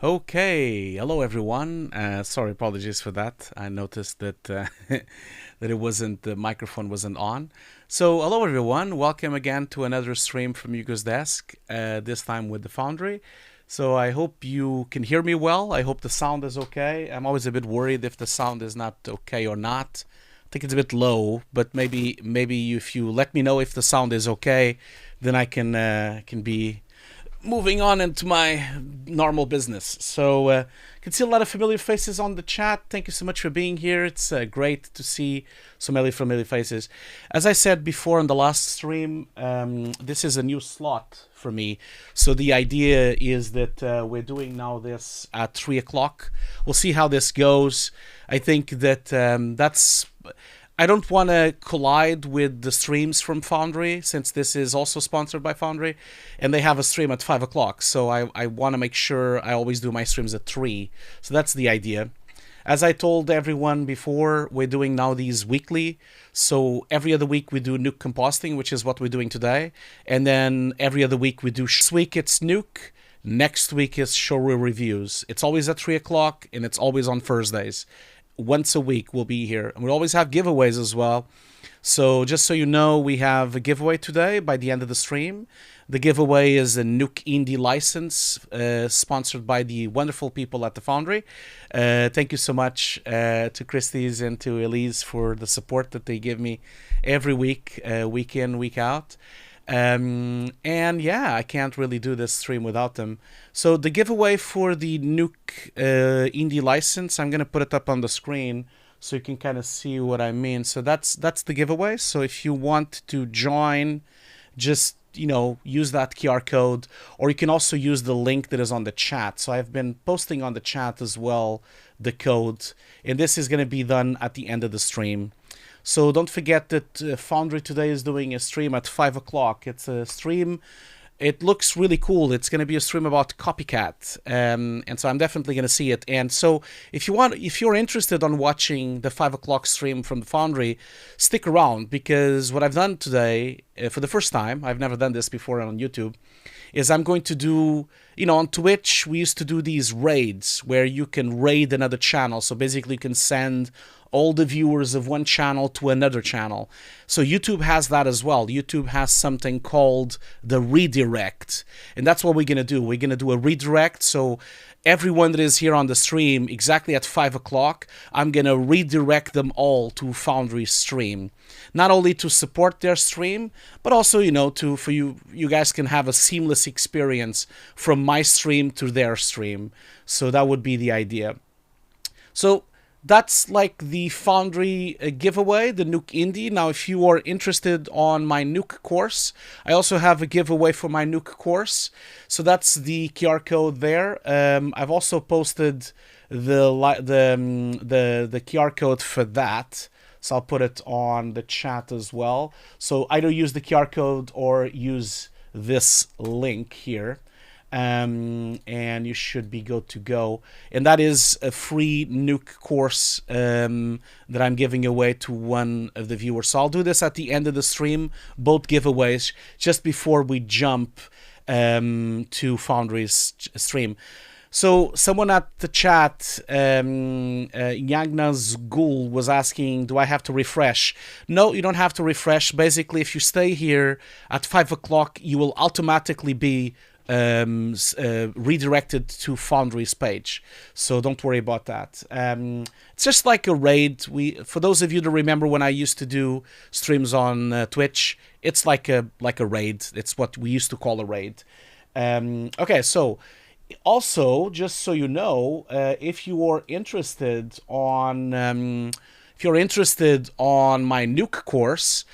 Okay, hello everyone. Sorry, apologies for that. I noticed that that it wasn't the microphone wasn't on. So, hello everyone. Welcome again to another stream from Hugo's desk. This time with the Foundry. So I hope you can hear me well. I hope the sound is okay. I'm always a bit worried if the sound is not okay or not. I think it's a bit low, but maybe if you let me know if the sound is okay, then I can be moving on into my normal business. So, can see a lot of familiar faces on the chat. Thank you so much for being here. It's great to see so many familiar faces. As I said before on the last stream, this is a new slot for me. So the idea is that we're doing now this at 3 o'clock. We'll see how this goes. I think that that's... I don't want to collide with the streams from Foundry, since this is also sponsored by Foundry, and they have a stream at 5 o'clock, so I want to make sure I always do my streams at 3. So that's the idea. As I told everyone before, we're doing now these weekly, so every other week we do Nuke Compositing, which is what we're doing today, and then every other week we do... This week it's Nuke, next week is showreel reviews. It's always at 3 o'clock, and it's always on Thursdays. Once a week we'll be here, and we always have giveaways as well. So just so you know, we have a giveaway today by the end of the stream. The giveaway is a Nuke Indie license sponsored by the wonderful people at the Foundry. Thank you so much to Christie's and to Elise for the support that they give me every week, week in, week out. And yeah, I can't really do this stream without them. So the giveaway for the Nuke Indie license, I'm going to put it up on the screen so you can kind of see what I mean. So that's the giveaway. So if you want to join, just, you know, use that QR code, or you can also use the link that is on the chat. So I've been posting on the chat as well the code, and this is going to be done at the end of the stream. So don't forget that Foundry today is doing a stream at 5 o'clock. It's a stream. It looks really cool. It's going to be a stream about Copycat, and so I'm definitely going to see it. And so if you're interested on watching the 5 o'clock stream from the Foundry, stick around, because what I've done today, for the first time, I've never done this before on YouTube, is I'm going to do, you know, on Twitch, we used to do these raids where you can raid another channel. So basically you can send all the viewers of one channel to another channel. So YouTube has that as well. YouTube has something called the redirect. And that's what we're going to do. We're going to do a redirect. So everyone that is here on the stream exactly at 5 o'clock, I'm going to redirect them all to Foundry's stream. Not only to support their stream, but also, you know, for you guys can have a seamless experience from my stream to their stream. So that would be the idea. So that's like the Foundry giveaway, the Nuke Indie. Now, if you are interested on my Nuke course, I also have a giveaway for my Nuke course. So that's the QR code there. I've also posted the QR code for that. So I'll put it on the chat as well. So either use the QR code or use this link here. And you should be good to go. And that is a free Nuke course that I'm giving away to one of the viewers. So I'll do this at the end of the stream, both giveaways, just before we jump to Foundry's stream. So someone at the chat, Yagna's Ghoul, was asking, do I have to refresh? No, you don't have to refresh. Basically, if you stay here at 5 o'clock, you will automatically be redirected to Foundry's page, so don't worry about that. It's just like a raid. For those of you that remember when I used to do streams on Twitch, it's like a raid. It's what we used to call a raid. Okay, so also, just so you know, if you are interested on my Nuke course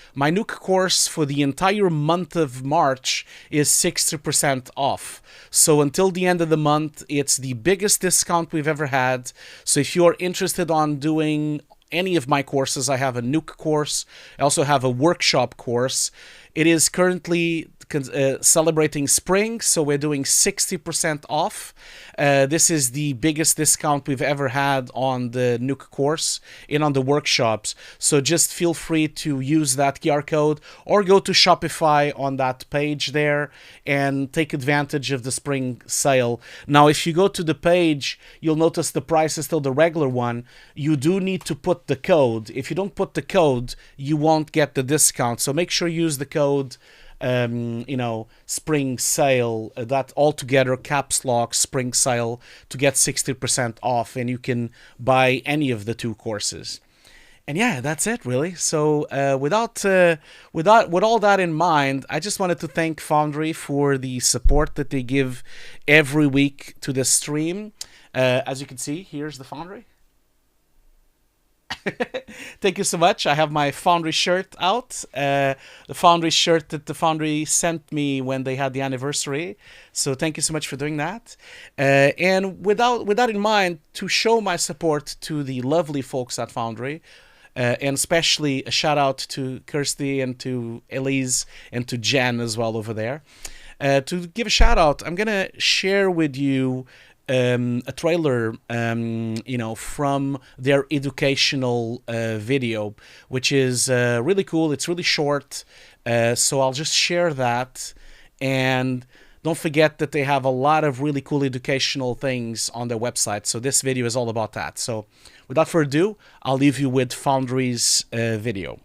for the entire month of March is 60% off. So until the end of the month, it's the biggest discount we've ever had. So if you're interested on doing any of my courses, I have a Nuke course. I also have a workshop course. It is currently celebrating spring, so we're doing 60% off. This is the biggest discount we've ever had on the Nuke course and on the workshops. So just feel free to use that QR code or go to Shopify on that page there and take advantage of the spring sale. Now, if you go to the page, you'll notice the price is still the regular one. You do need to put the code. If you don't put the code, you won't get the discount. So make sure you use the code spring sale, that altogether caps lock spring sale, to get 60% off, and you can buy any of the 2 courses. And yeah, that's it really. So with all that in mind, I just wanted to thank Foundry for the support that they give every week to the stream. As you can see, here's the Foundry. Thank you so much. I have my Foundry shirt out. The Foundry shirt that the Foundry sent me when they had the anniversary. So thank you so much for doing that. And with that in mind, to show my support to the lovely folks at Foundry, and especially a shout out to Kirsty and to Elise and to Jen as well over there. To give a shout out, I'm gonna share with you a trailer, from their educational video, which is really cool. It's really short, so I'll just share that. And don't forget that they have a lot of really cool educational things on their website. So this video is all about that. So without further ado, I'll leave you with Foundry's video.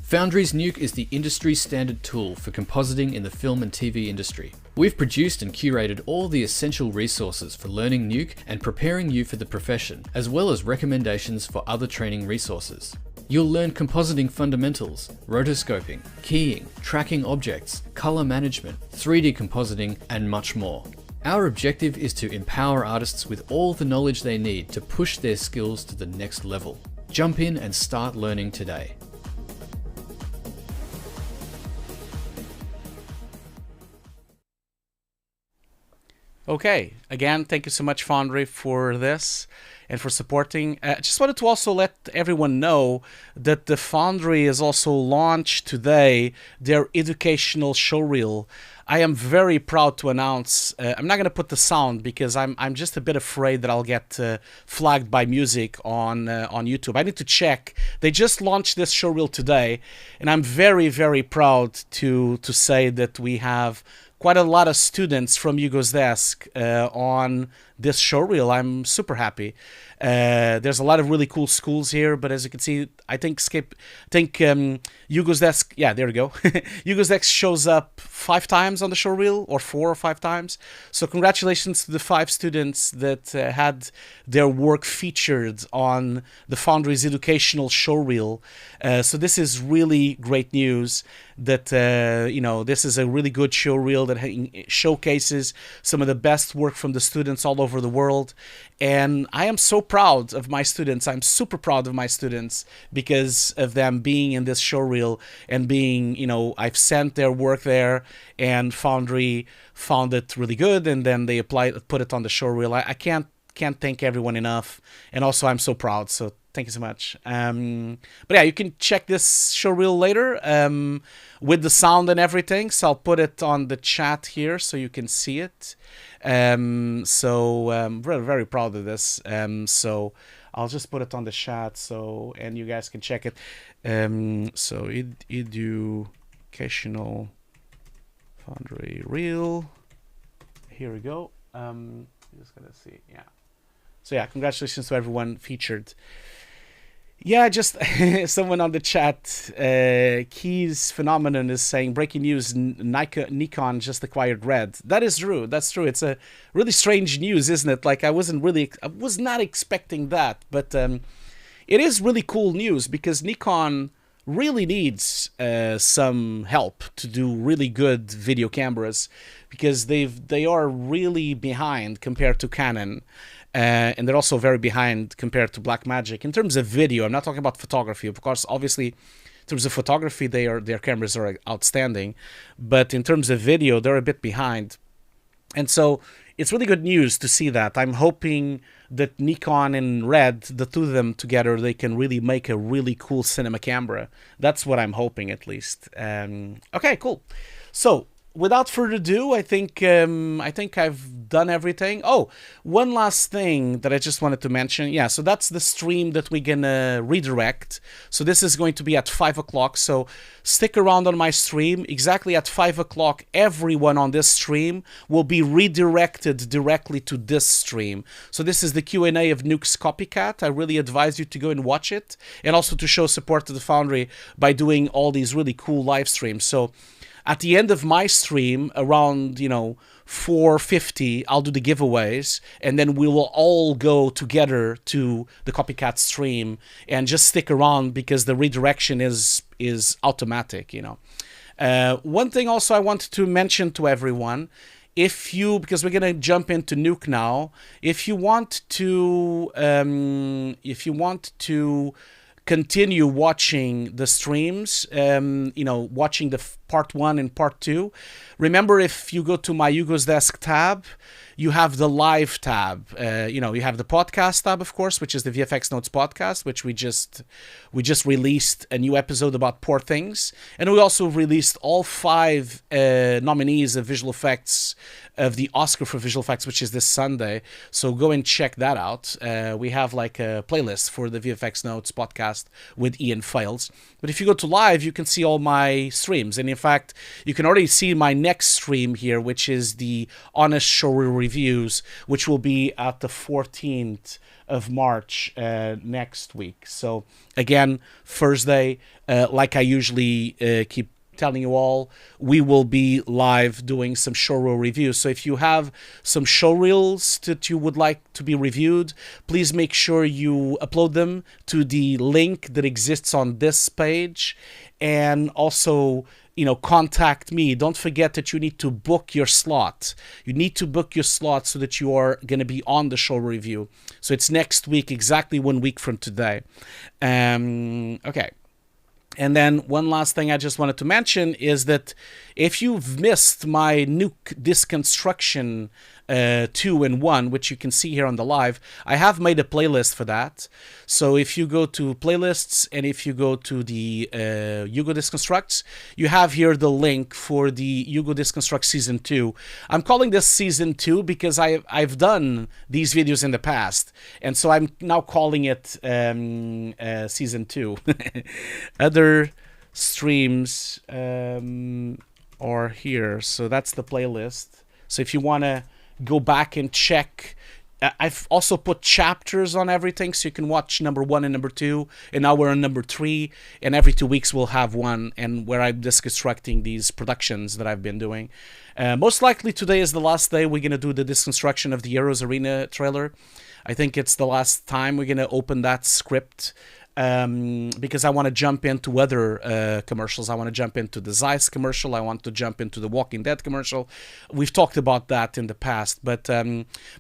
Foundry's Nuke is the industry standard tool for compositing in the film and TV industry. We've produced and curated all the essential resources for learning Nuke and preparing you for the profession, as well as recommendations for other training resources. You'll learn compositing fundamentals, rotoscoping, keying, tracking objects, color management, 3D compositing, and much more. Our objective is to empower artists with all the knowledge they need to push their skills to the next level. Jump in and start learning today. Okay, again, thank you so much, Foundry, for this and for supporting. Just wanted to also let everyone know that the Foundry has also launched today their educational showreel. I am very proud to announce, I'm not going to put the sound because I'm just a bit afraid that I'll get flagged by music on YouTube. I need to check. They just launched this showreel today, and I'm very, very proud to say that we have quite a lot of students from Hugo's desk on this showreel. I'm super happy. There's a lot of really cool schools here, but as you can see, I think Hugo's desk, yeah, there we go. Hugo's desk shows up 5 times on the showreel, or 4 or 5 times. So congratulations to the 5 students that had their work featured on the Foundry's educational showreel. So this is really great news that, this is a really good showreel that showcases some of the best work from the students all over the world. And I am so proud of my students. I'm super proud of my students because of them being in this showreel and being, I've sent their work there and Foundry found it really good, and then they put it on the showreel. I can't thank everyone enough. And also I'm so proud. So thank you so much. But yeah, you can check this showreel later with the sound and everything. So I'll put it on the chat here so you can see it. Very, very proud of this. So I'll just put it on the chat and you guys can check it. So educational Foundry reel. Here we go. Just gonna see. Yeah. So yeah, congratulations to everyone featured. Yeah, just someone on the chat, Keys Phenomenon is saying, breaking news, Nikon just acquired Red. That is true. That's true. It's a really strange news, isn't it? Like I was not expecting that, but it is really cool news because Nikon really needs some help to do really good video cameras because they are really behind compared to Canon. And they're also very behind compared to Blackmagic in terms of video. I'm not talking about photography. Of course, obviously, in terms of photography, their cameras are outstanding. But in terms of video, they're a bit behind. And so it's really good news to see that. I'm hoping that Nikon and Red, the two of them together, they can really make a really cool cinema camera. That's what I'm hoping, at least. Okay, cool. So without further ado, I think I've done everything. Oh, one last thing that I just wanted to mention. Yeah, so that's the stream that we're gonna redirect. So this is going to be at 5 o'clock. So stick around on my stream. Exactly at 5 o'clock, everyone on this stream will be redirected directly to this stream. So this is the Q&A of Nuke's Copycat. I really advise you to go and watch it, and also to show support to the Foundry by doing all these really cool live streams. So at the end of my stream, around 4:50, I'll do the giveaways, and then we will all go together to the Copycat stream. And just stick around because the redirection is automatic. One thing also I wanted to mention to everyone, because we're gonna jump into Nuke now, if you want to continue watching the streams, watching the part 1 and part 2. Remember, if you go to my Hugo's Desk tab, you have the live tab. You have the podcast tab, of course, which is the VFX Notes podcast, which we just released a new episode about Poor Things. And we also released all 5 nominees of visual effects, of the Oscar for visual effects, which is this Sunday. So go and check that out. We have like a playlist for the VFX Notes podcast with Ian Files. But if you go to live, you can see all my streams. And in fact, you can already see my next stream here, which is the Honest Showreel Reviews, which will be at the 14th of March next week. So again, Thursday, like I usually keep telling you all, we will be live doing some showreel reviews. So if you have some showreels that you would like to be reviewed, please make sure you upload them to the link that exists on this page, and also contact me. Don't forget that you need to book your slot. You need to book your slot so that you are going to be on the show review. So it's next week, exactly 1 week from today. Okay. And then one last thing I just wanted to mention is that if you've missed my Nuke deconstruction 2 and 1, which you can see here on the live, I have made a playlist for that. So if you go to playlists and if you go to the Hugo Deconstructs, you have here the link for the Hugo Deconstruct Season 2. I'm calling this Season 2 because I've done these videos in the past, and so I'm now calling it Season 2. Other streams are here. So that's the playlist. So if you want to go back and check, I've also put chapters on everything, so you can watch number 1 and number 2, and now we're on number 3, and every 2 weeks we'll have one, and where I'm deconstructing these productions that I've been doing. Most likely today is the last day we're going to do the deconstruction of the Heroes Arena trailer. I think it's the last time we're going to open that script, because I want to jump into other commercials. I want to jump into the Zeiss commercial. I want to jump into the Walking Dead commercial. We've talked about that in the past, but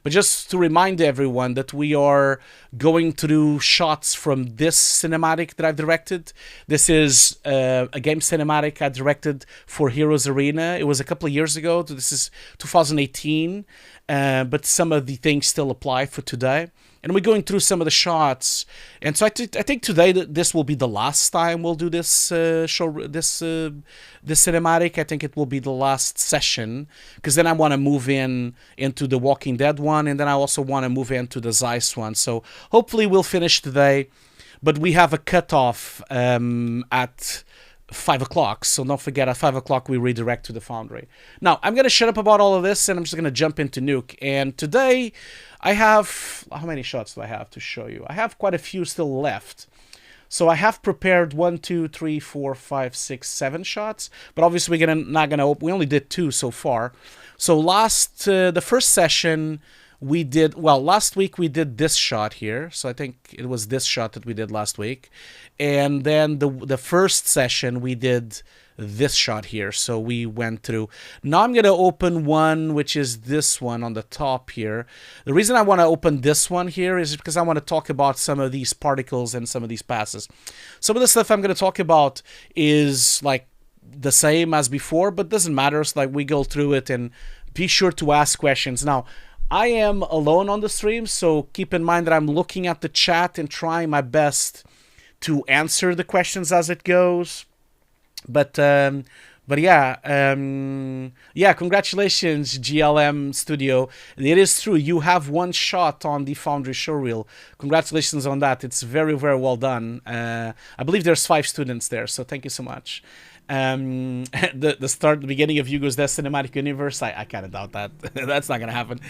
just to remind everyone that we are going through shots from this cinematic that I've directed. This is a game cinematic I directed for Heroes Arena. It was a couple of years ago. This is 2018, but some of the things still apply for today. And we're going through some of the shots, and so I think today this will be the last time we'll do this this cinematic. I think it will be the last session, because then I want to move into the Walking Dead one, and then I also want to move into the Zeiss one. So hopefully we'll finish today, but we have a cutoff at 5 o'clock, so don't forget, at 5 o'clock we redirect to the Foundry. Now, I'm going to shut up about all of this, and I'm just going to jump into Nuke. And today, I have... How many shots do I have to show you? I have quite a few still left. So I have prepared 1, 2, 3, 4, 5, 6, 7 shots, but obviously we only did 2 so far. So the first session... last week we did this shot here, so I think it was this shot that we did last week, and then the first session we did this shot here, so we went through. Now I'm going to open one, which is this one on the top here. The reason I want to open this one here is because I want to talk about some of these particles and some of these passes. Some of the stuff I'm going to talk about is like the same as before, but doesn't matter. It's like we go through it, and be sure to ask questions. Now, I am alone on the stream, so keep in mind that I'm looking at the chat and trying my best to answer the questions as it goes. But yeah, yeah. Congratulations, GLM Studio. It is true. You have one shot on the Foundry showreel. Congratulations on that. It's very, very well done. I believe there's 5 students there, so thank you so much. The beginning of Hugo's Death Cinematic Universe, I kind of doubt that. That's not gonna happen.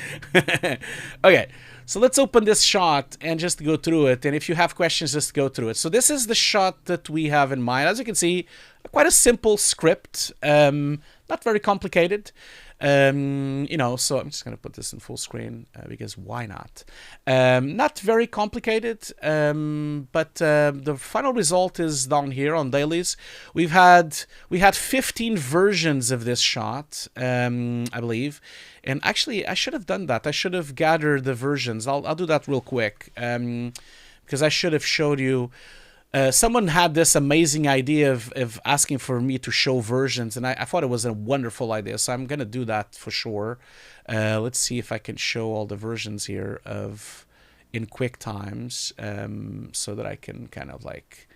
Okay, so let's open this shot and just go through it, and if you have questions, just go through it. So this is the shot that we have in mind. As you can see, quite a simple script, not very complicated. You know, so I'm just gonna put this in full screen because why not? Not very complicated, but the final result is down here on dailies. We had 15 versions of this shot, I believe, and actually I should have done that. I should have gathered the versions. I'll do that real quick because I should have showed you. Someone had this amazing idea of asking for me to show versions, and I thought it was a wonderful idea, so I'm going to do that for sure. Let's see if I can show all the versions here in QuickTimes, so that I can kind of like,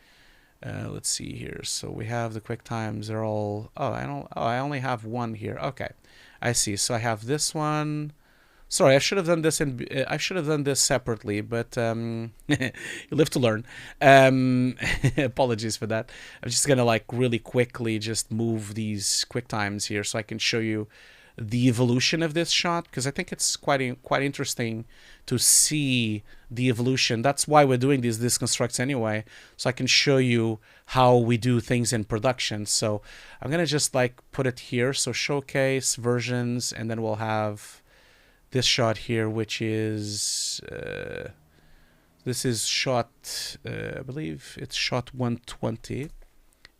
let's see here. So we have the QuickTimes, they're all, I only have one here. Okay, I see. So I have this one. Sorry, I should have done this separately, but you live to learn. Apologies for that. I'm just gonna like really quickly just move these QuickTimes here so I can show you the evolution of this shot, because I think it's quite interesting to see the evolution. That's why we're doing these deconstructs anyway, so I can show you how we do things in production. So I'm gonna just like put it here. So showcase versions, and then we'll have this shot here, which is this is shot, I believe it's shot 120,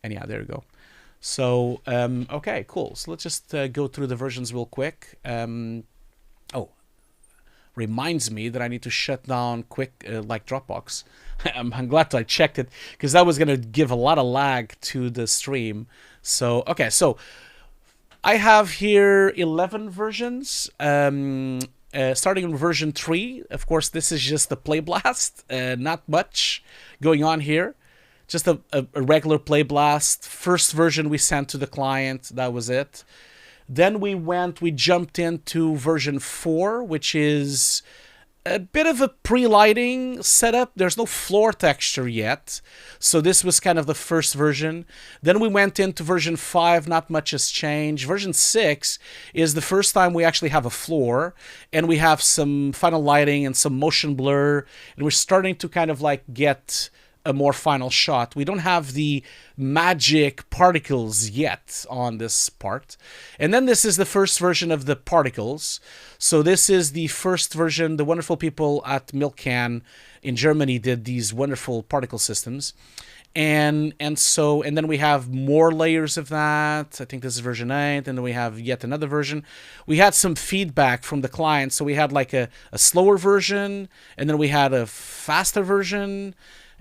and yeah, there we go. So okay, cool. So let's just go through the versions real quick. Oh, reminds me that I need to shut down quick like Dropbox. I'm glad that I checked it, because that was gonna give a lot of lag to the stream. So okay, so I have here 11 versions, starting in version 3. Of course, this is just the play blast, not much going on here. Just a regular play blast. First version we sent to the client, that was it. Then we jumped into version 4, which is a bit of a pre-lighting setup. There's no floor texture yet, so this was kind of the first version. Then we went into version 5, not much has changed. Version 6 is the first time we actually have a floor, and we have some final lighting and some motion blur, and we're starting to kind of like get a more final shot. We don't have the magic particles yet on this part. And then this is the first version of the particles. So this is the first version. The wonderful people at Milkcan in Germany did these wonderful particle systems. And then we have more layers of that. I think this is version 8, and then we have yet another version. We had some feedback from the client, so we had like a slower version, and then we had a faster version,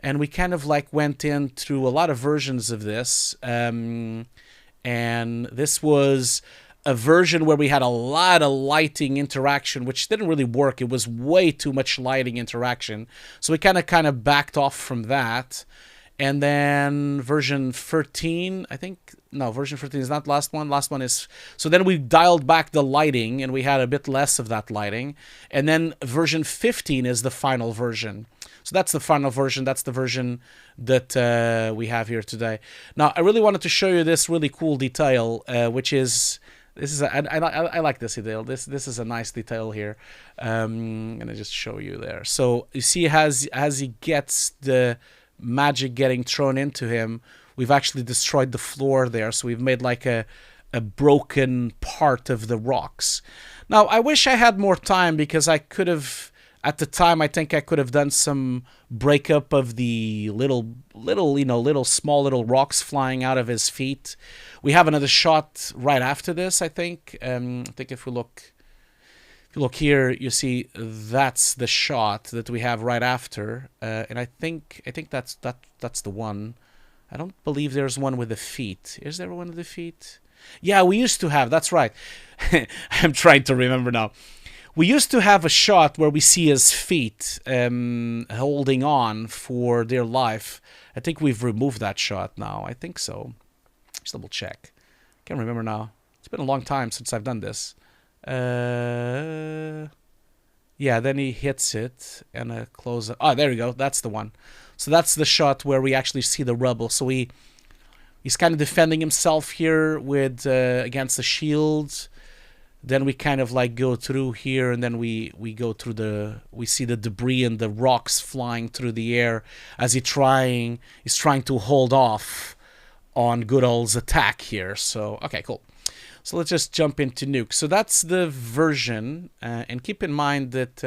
and we kind of like went in through a lot of versions of this. And this was a version where we had a lot of lighting interaction, which didn't really work. It was way too much lighting interaction. So we kind of backed off from that. And then version 13, I think, no, version 13 is not last one. Last one is, so then we dialed back the lighting, and we had a bit less of that lighting. And then version 15 is the final version. So that's the final version. That's the version that we have here today. Now, I really wanted to show you this really cool detail, which is, I like this detail. This is a nice detail here. I'm gonna just show you there. So you see, as he gets the magic getting thrown into him, we've actually destroyed the floor there. So we've made like a broken part of the rocks. Now, I wish I had more time, because I could have, at the time, I think I could have done some breakup of the little small little rocks flying out of his feet. We have another shot right after this, I think. I think if you look here, you see that's the shot that we have right after, and I think that's the one. I don't believe there's one with the feet. Is there one with the feet? Yeah, we used to have. That's right. I'm trying to remember now. we used to have a shot where we see his feet holding on for dear life. I think we've removed that shot now. I think so. Just double check. Can't remember now. It's been a long time since I've done this. Yeah, then he hits it and a close up. Oh, there we go. That's the one. So that's the shot where we actually see the rubble. So he's kind of defending himself here with against the shield. Then we kind of like go through here, and then we go through we see the debris and the rocks flying through the air as he's trying to hold off on Goodall's attack here. So okay, cool. So let's just jump into Nuke. So that's the version, and keep in mind that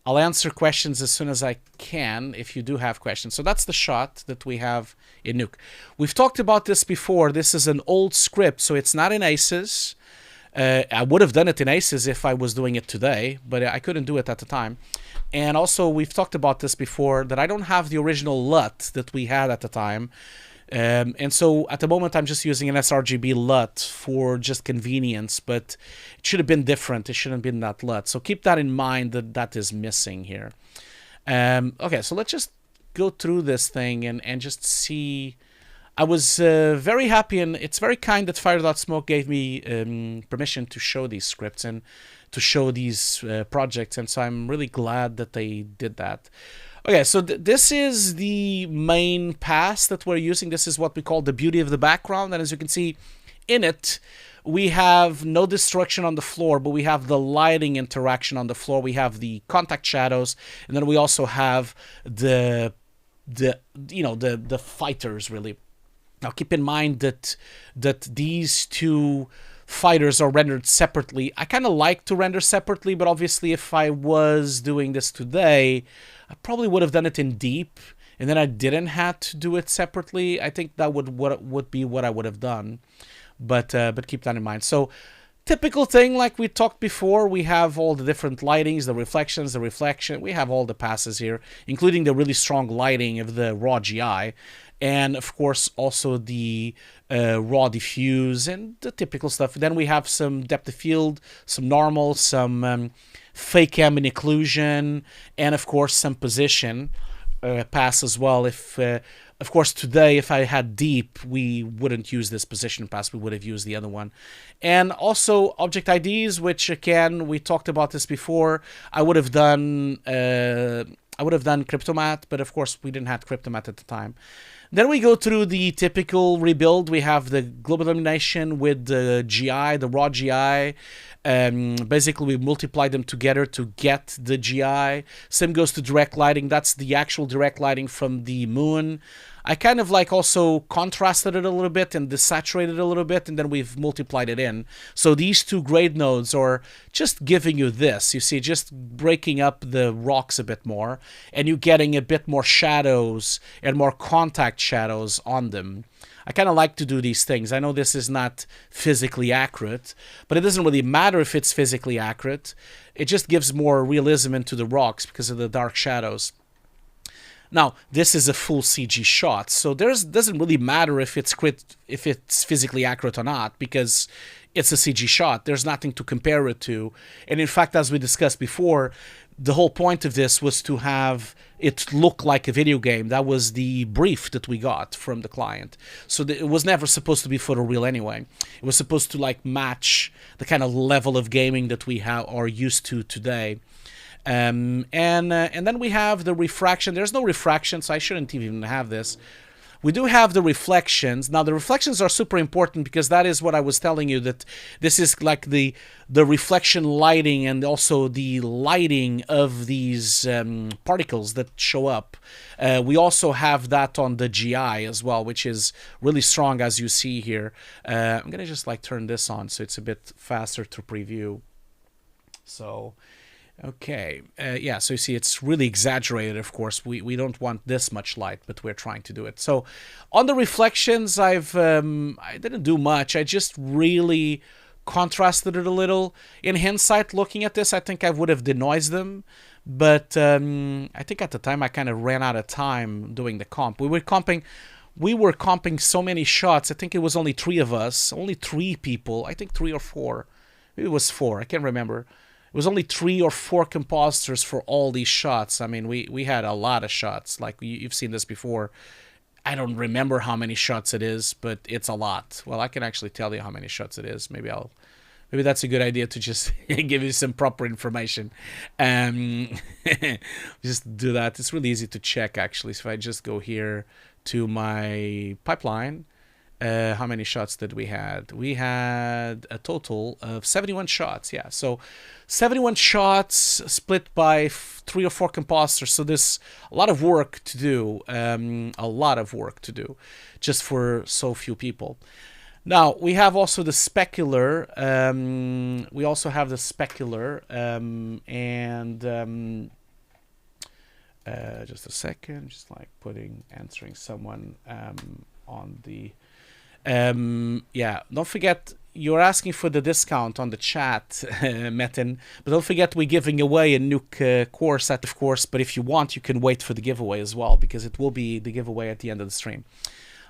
I'll answer questions as soon as I can if you do have questions. So that's the shot that we have in Nuke. We've talked about this before. This is an old script, so it's not in Aces. I would have done it in Aces if I was doing it today, but I couldn't do it at the time. And also, we've talked about this before, that I don't have the original LUT that we had at the time. And so at the moment I'm just using an sRGB LUT for just convenience, but it should have been different. It shouldn't have been that LUT. So keep that in mind, that is missing here. Okay, so let's just go through this thing and just see. I was very happy, and it's very kind that Fire.Smoke gave me permission to show these scripts and to show these projects, and so I'm really glad that they did that. Okay, so this is the main pass that we're using. This is what we call the beauty of the background, and as you can see in it, we have no destruction on the floor, but we have the lighting interaction on the floor. We have the contact shadows, and then we also have the fighters, really. Now keep in mind that these two fighters are rendered separately. I kind of like to render separately, but obviously if I was doing this today, I probably would have done it in deep, and then I didn't have to do it separately. I think that would be what I would have done, but keep that in mind. So typical thing, like we talked before, we have all the different lightings, the reflections, the reflection. We have all the passes here, including the really strong lighting of the raw GI. And of course also the raw diffuse and the typical stuff. Then we have some depth of field, some normal, some fake ambient occlusion, and of course some position pass as well. If of course today, if I had deep, we wouldn't use this position pass, we would have used the other one. And also object IDs, which again we talked about this before. I would have done Cryptomat, but of course we didn't have Cryptomat at the time. Then we go through the typical rebuild. We have the global illumination with the GI, the raw GI. Basically, we multiply them together to get the GI. Same goes to direct lighting. That's the actual direct lighting from the moon. I kind of like also contrasted it a little bit and desaturated it a little bit, and then we've multiplied it in. So these two grade nodes are just giving you this. You see, just breaking up the rocks a bit more, and you're getting a bit more shadows and more contact shadows on them. I kind of like to do these things. I know this is not physically accurate, but it doesn't really matter if it's physically accurate. It just gives more realism into the rocks because of the dark shadows. Now, this is a full CG shot, so doesn't really matter if it's physically accurate or not, because it's a CG shot. There's nothing to compare it to. And in fact, as we discussed before, the whole point of this was to have it look like a video game. That was the brief that we got from the client. So it was never supposed to be photoreal anyway. It was supposed to like match the kind of level of gaming that we are used to today. And then we have the refraction. There's no refraction, so I shouldn't even have this. We do have the reflections. Now, the reflections are super important because that is what I was telling you, that this is like the reflection lighting and also the lighting of these particles that show up. We also have that on the GI as well, which is really strong, as you see here. I'm going to just like turn this on so it's a bit faster to preview. So... okay, yeah, so you see it's really exaggerated, of course. We don't want this much light, but we're trying to do it. So on the reflections, I didn't do much. I just really contrasted it a little. In hindsight, looking at this, I think I would have denoised them. But I think at the time I kind of ran out of time doing the comp. We were comping so many shots. I think it was only 3 of us, only 3 people. I think 3 or 4. Maybe it was 4, I can't remember. was only 3 or 4 compositors for all these shots. I mean, we had a lot of shots. Like you've seen this before. I don't remember how many shots it is, but it's a lot. Well, I can actually tell you how many shots it is. Maybe that's a good idea to just give you some proper information. Just do that. It's really easy to check, actually. So if I just go here to my pipeline, how many shots did we had? We had a total of 71 shots. Yeah, so 71 shots split by 3 or 4 compositors. So there's a lot of work to do. A lot of work to do, just for so few people. Now we have also the specular. Just a second, just like answering someone on the. Yeah, don't forget, you're asking for the discount on the chat, Metin, but don't forget we're giving away a Nuke course of course, but if you want, you can wait for the giveaway as well, because it will be the giveaway at the end of the stream.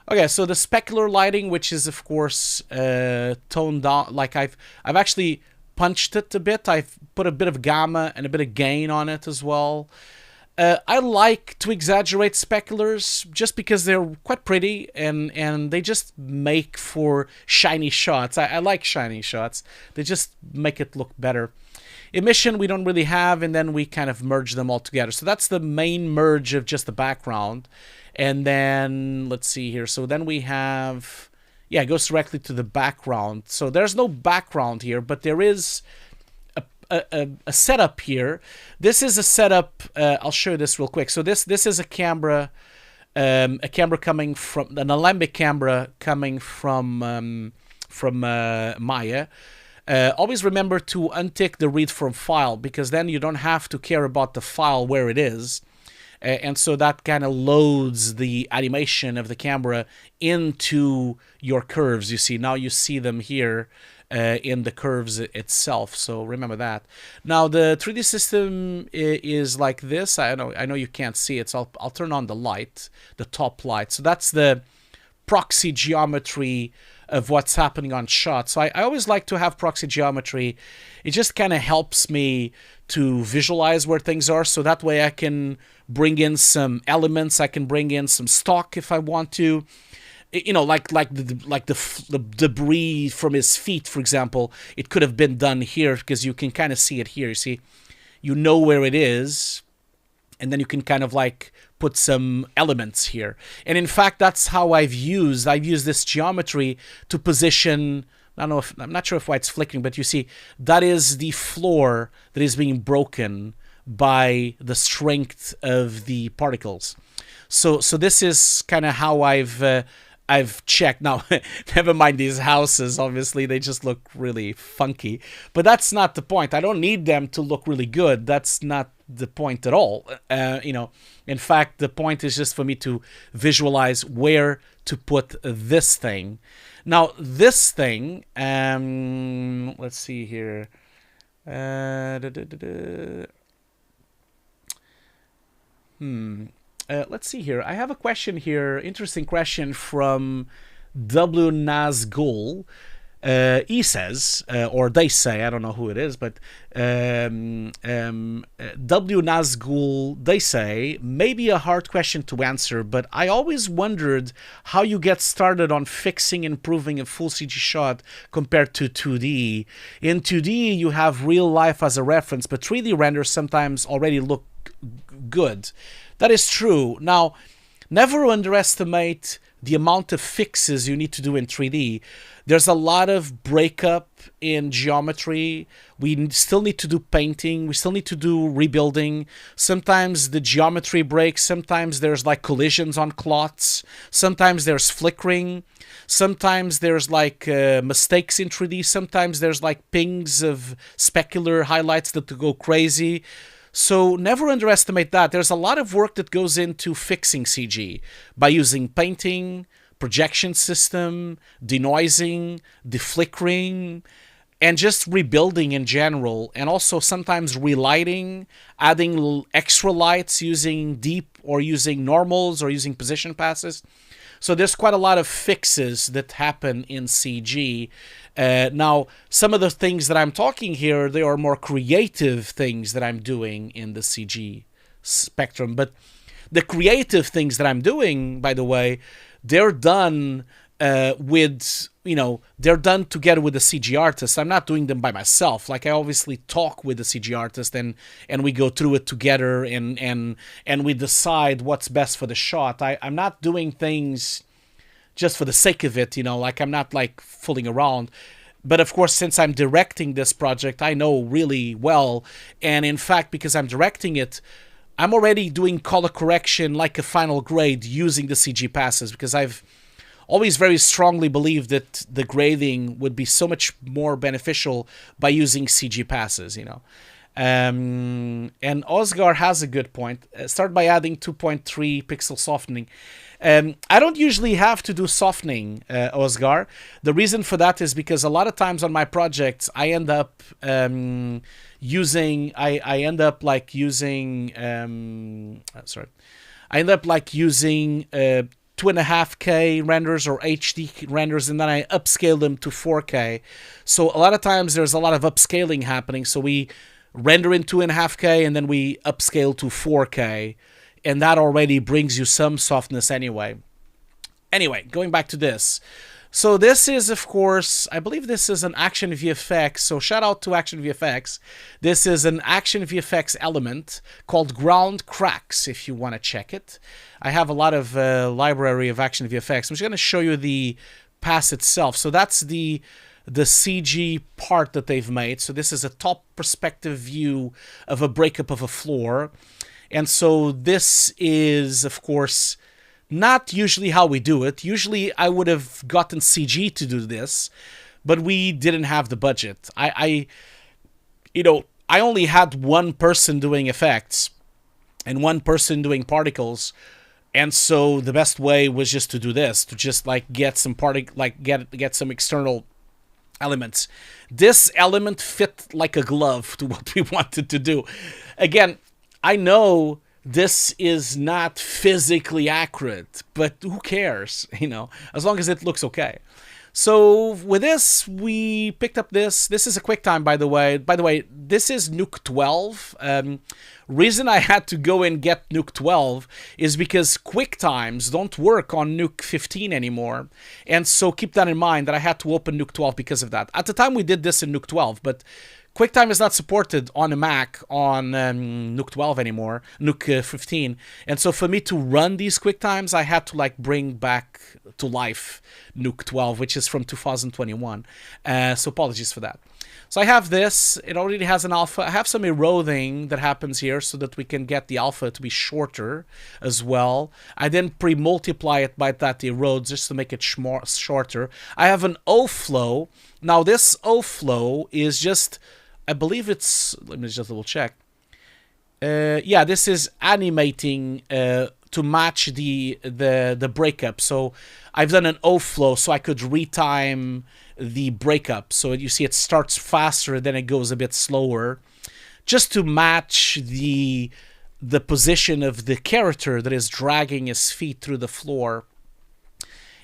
Okay, so the specular lighting, which is of course toned down, like I've actually punched it a bit. I've put a bit of gamma and a bit of gain on it as well. I like to exaggerate speculars just because they're quite pretty and they just make for shiny shots. I like shiny shots. They just make it look better. Emission we don't really have, and then we kind of merge them all together. So that's the main merge of just the background. And then let's see here. So then we have, yeah, it goes directly to the background. So there's no background here, but there is a setup here. This is a setup. I'll show you this real quick. So this is a camera coming from an alembic camera coming from Maya. Always remember to untick the read from file, because then you don't have to care about the file where it is. And so that kind of loads the animation of the camera into your curves. You see, now you see them here in the curves itself. So remember that. Now the 3D system is like this. I know you can't see it, so I'll turn on the light, the top light. So that's the proxy geometry of what's happening on shots. So I always like to have proxy geometry. It just kind of helps me to visualize where things are, so that way I can bring in some elements. I can bring in some stock if I want to. You know, like the debris from his feet, for example. It could have been done here because you can kind of see it here. You see, you know where it is, and then you can kind of like put some elements here. And in fact, that's how I've used this geometry to position. I'm not sure why it's flickering, but you see, that is the floor that is being broken by the strength of the particles. So this is kind of how I've checked. Now, never mind these houses, obviously, they just look really funky. But that's not the point. I don't need them to look really good. That's not the point at all. You know, in fact, the point is just for me to visualize where to put this thing. Now, this thing, let's see here. Let's see here. I have a question here, interesting question from W. Nazgul. He says, or they say, I don't know who it is, but W. Nazgul, they say, maybe a hard question to answer, but I always wondered how you get started on fixing and improving a full CG shot compared to 2D. In 2D, you have real life as a reference, but 3D renders sometimes already look good. That is true. Now, never underestimate the amount of fixes you need to do in 3D. There's a lot of breakup in geometry. We still need to do painting. We still need to do rebuilding. Sometimes the geometry breaks. Sometimes there's like collisions on clots. Sometimes there's flickering. Sometimes there's like mistakes in 3D. Sometimes there's like pings of specular highlights that go crazy. So never underestimate that. There's a lot of work that goes into fixing CG by using painting, projection system, denoising, deflickering, and just rebuilding in general. And also sometimes relighting, adding extra lights using deep or using normals or using position passes. So there's quite a lot of fixes that happen in CG. Now, some of the things that I'm talking here, they are more creative things that I'm doing in the CG spectrum. But the creative things that I'm doing, by the way, they're done with, they're done together with the CG artist. I'm not doing them by myself. Like, I obviously talk with the CG artist and we go through it together and we decide what's best for the shot. I'm not doing things just for the sake of it, like I'm not like fooling around. But of course, since I'm directing this project, I know really well. And in fact, because I'm directing it, I'm already doing color correction like a final grade using the CG passes, because I've always very strongly believed that the grading would be so much more beneficial by using CG passes, And Osgar has a good point. Start by adding 2.3 pixel softening. I don't usually have to do softening, Osgar. The reason for that is because a lot of times on my projects, I end up using 2.5K renders or HD renders, and then I upscale them to 4K. So a lot of times there's a lot of upscaling happening. So we render in 2.5K and then we upscale to 4K, and that already brings you some softness anyway. Anyway, going back to this. So this is, of course, I believe this is an Action VFX. So shout out to Action VFX. This is an Action VFX element called Ground Cracks, if you want to check it. I have a lot of library of Action VFX. I'm just going to show you the pass itself. So that's the CG part that they've made. So this is a top perspective view of a breakup of a floor. And so this is, of course, not usually how we do it. Usually I would have gotten CG to do this, but we didn't have the budget. I only had one person doing effects and one person doing particles. And so the best way was just to do this, to just like get some get some external elements. This element fit like a glove to what we wanted to do. Again, I know this is not physically accurate, but who cares, as long as it looks okay. So with this, we picked up this. This is a QuickTime, by the way. By the way, this is Nuke 12. Reason I had to go and get Nuke 12 is because QuickTimes don't work on Nuke 15 anymore. And so keep that in mind, that I had to open Nuke 12 because of that. At the time, we did this in Nuke 12, but QuickTime is not supported on a Mac on Nuke 12 anymore, Nuke 15. And so for me to run these QuickTimes, I had to bring back to life Nuke 12, which is from 2021. So apologies for that. So I have this. It already has an alpha. I have some eroding that happens here so that we can get the alpha to be shorter as well. I then pre-multiply it by that erode just to make it shorter. I have an O-flow. Now this O-flow is just, I believe it's, let me just double check. Yeah, this is animating to match the breakup. So I've done an O-flow so I could retime the breakup. So you see it starts faster, then it goes a bit slower, just to match the position of the character that is dragging his feet through the floor.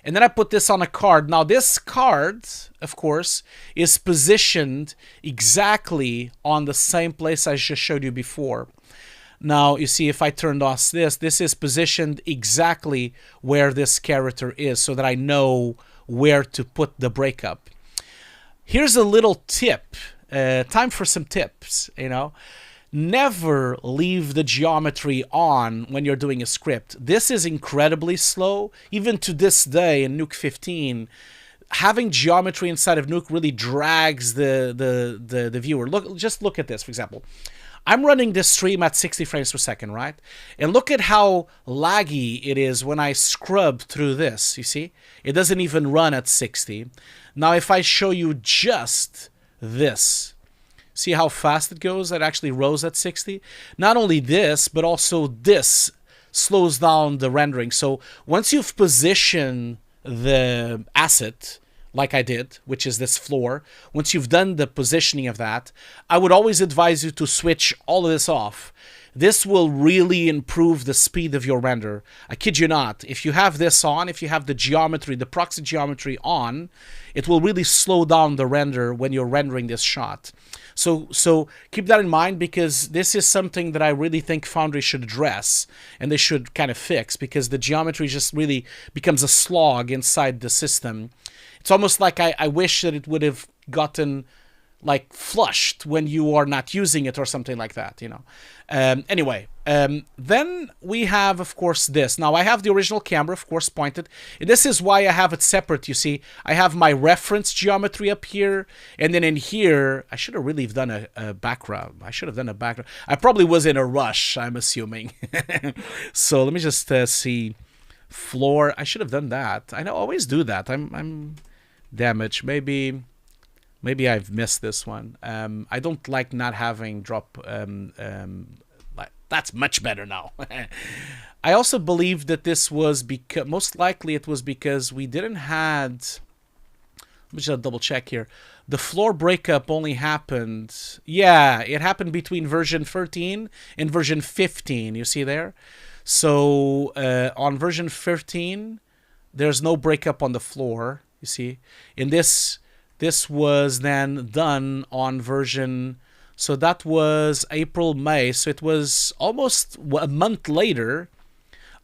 And then I put this on a card. Now this card, of course, is positioned exactly on the same place I just showed you before. Now, you see, if I turned off this is positioned exactly where this character is so that I know where to put the breakup. Here's a little tip. Time for some tips, Never leave the geometry on when you're doing a script. This is incredibly slow. Even to this day in Nuke 15, having geometry inside of Nuke really drags the viewer. Just look at this, for example. I'm running this stream at 60 frames per second, right? And look at how laggy it is when I scrub through this, you see? It doesn't even run at 60. Now, if I show you just this, see how fast it goes? It actually rose at 60. Not only this, but also this slows down the rendering. So once you've positioned the asset, like I did, which is this floor, once you've done the positioning of that, I would always advise you to switch all of this off, this will really improve the speed of your render. I kid you not. If you have this on, if you have the geometry, the proxy geometry on, it will really slow down the render when you're rendering this shot. So keep that in mind, because this is something that I really think Foundry should address and they should kind of fix, because the geometry just really becomes a slog inside the system. It's almost like I wish that it would have gotten like flushed when you are not using it or something like that, you know. Anyway, then we have, of course, this. Now, I have the original camera, of course, pointed. And this is why I have it separate, you see. I have my reference geometry up here. And then in here, I should have really done a background. I should have done a background. I probably was in a rush, I'm assuming. So let me just see. Floor. I should have done that. I always do that. I'm damaged. Maybe I've missed this one. I don't like not having drop. Like, that's much better now. I also believe that this was because, most likely it was because we didn't had. Let me just double check here. The floor breakup only happened. Yeah, it happened between version 13 and version 15. You see there? So on version 15, there's no breakup on the floor. You see? In this was then done on version, so that was April, May, so it was almost a month later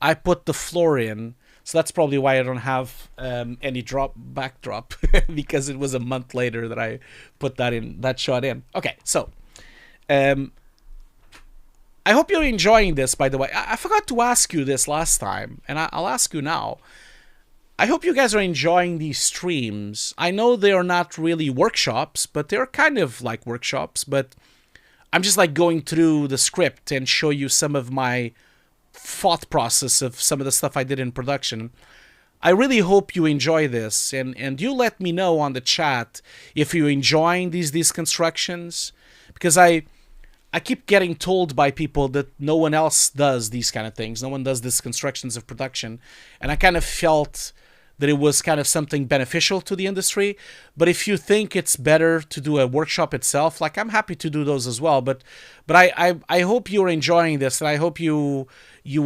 I put the floor in. So that's probably why I don't have any backdrop, because it was a month later that I put that shot in. Okay, so I hope you're enjoying this, by the way. I forgot to ask you this last time, and I'll ask you now. I hope you guys are enjoying these streams. I know they are not really workshops, but they're kind of like workshops. But I'm just like going through the script and show you some of my thought process of some of the stuff I did in production. I really hope you enjoy this. And you let me know on the chat if you're enjoying these constructions. Because I keep getting told by people that no one else does these kind of things. No one does these constructions of production. And I kind of felt that it was kind of something beneficial to the industry. But if you think it's better to do a workshop itself, like, I'm happy to do those as well. But I hope you're enjoying this, and I hope you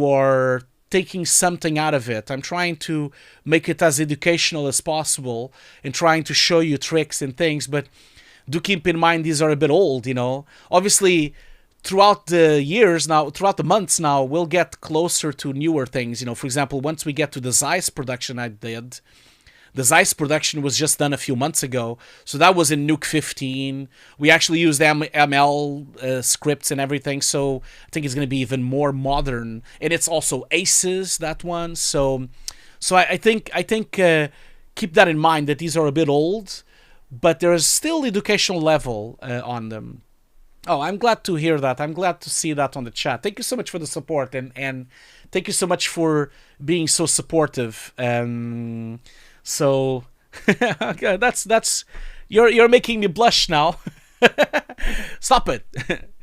are taking something out of it. I'm trying to make it as educational as possible and trying to show you tricks and things. But do keep in mind, these are a bit old, you know. Obviously, throughout the years now, throughout the months now, we'll get closer to newer things. You know, for example, once we get to the Zeiss production I did, the Zeiss production was just done a few months ago. So that was in Nuke 15. We actually used ML scripts and everything. So I think it's going to be even more modern. And it's also ACES, that one. So I think keep that in mind, that these are a bit old, but there is still educational level on them. Oh, I'm glad to hear that. I'm glad to see that on the chat. Thank you so much for the support, and thank you so much for being so supportive. So okay, that's you're making me blush now. Stop it.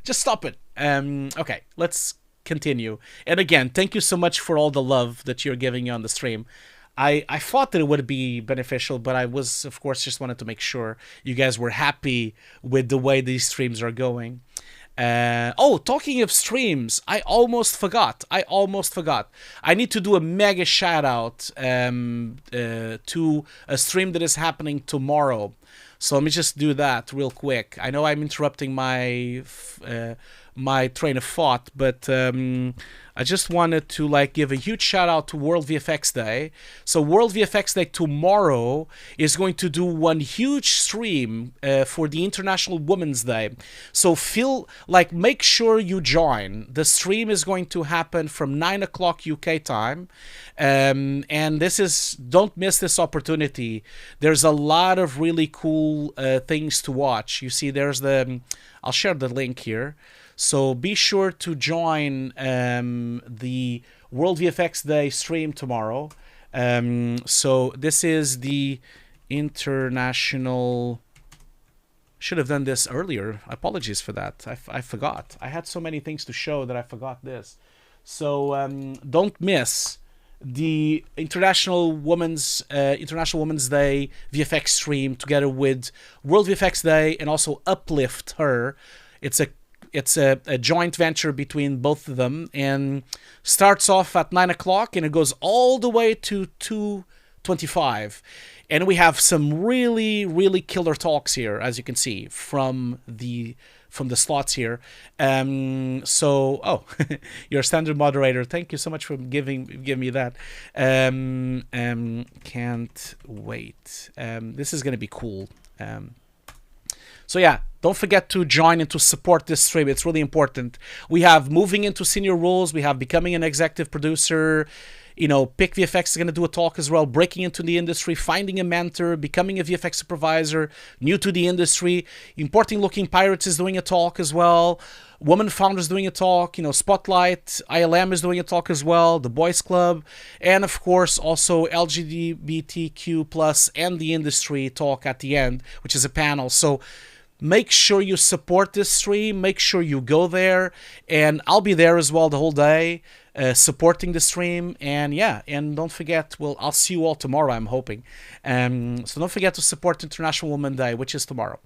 Just stop it. Okay, let's continue. And again, thank you so much for all the love that you're giving me on the stream. I thought that it would be beneficial, but I was, of course, just wanted to make sure you guys were happy with the way these streams are going. Oh, talking of streams, I almost forgot. I need to do a mega shout out to a stream that is happening tomorrow. So let me just do that real quick. I know I'm interrupting my my train of thought, but I just wanted to like give a huge shout out to World VFX Day. So World VFX Day tomorrow is going to do one huge stream for the International Women's Day. So make sure you join. The stream is going to happen from 9 o'clock UK time. And don't miss this opportunity. There's a lot of really cool things to watch. You see, I'll share the link here. So be sure to join the World VFX Day stream tomorrow. So this is the international... Should have done this earlier. Apologies for that. I forgot. I had so many things to show that I forgot this. So don't miss the International Women's Day VFX stream together with World VFX Day, and also Uplift Her. It's a It's a joint venture between both of them, and starts off at 9 o'clock and it goes all the way to 2:25. And we have some really, really killer talks here, as you can see from the slots here. So, you're a standard moderator. Thank you so much for giving me that. Can't wait. This is going to be cool. So yeah, don't forget to join and to support this stream. It's really important. We have moving into senior roles. We have becoming an executive producer. Pick VFX is going to do a talk as well, breaking into the industry, finding a mentor, becoming a VFX supervisor, new to the industry. Importing Looking Pirates is doing a talk as well. Woman Founder is doing a talk. Spotlight, ILM is doing a talk as well, the Boys Club, and of course also LGBTQ plus and the industry talk at the end, which is a panel. So make sure you support this stream. Make sure you go there, and I'll be there as well the whole day, supporting the stream. And yeah, and don't forget, I'll see you all tomorrow, I'm hoping. So don't forget to support International Women's Day, which is tomorrow.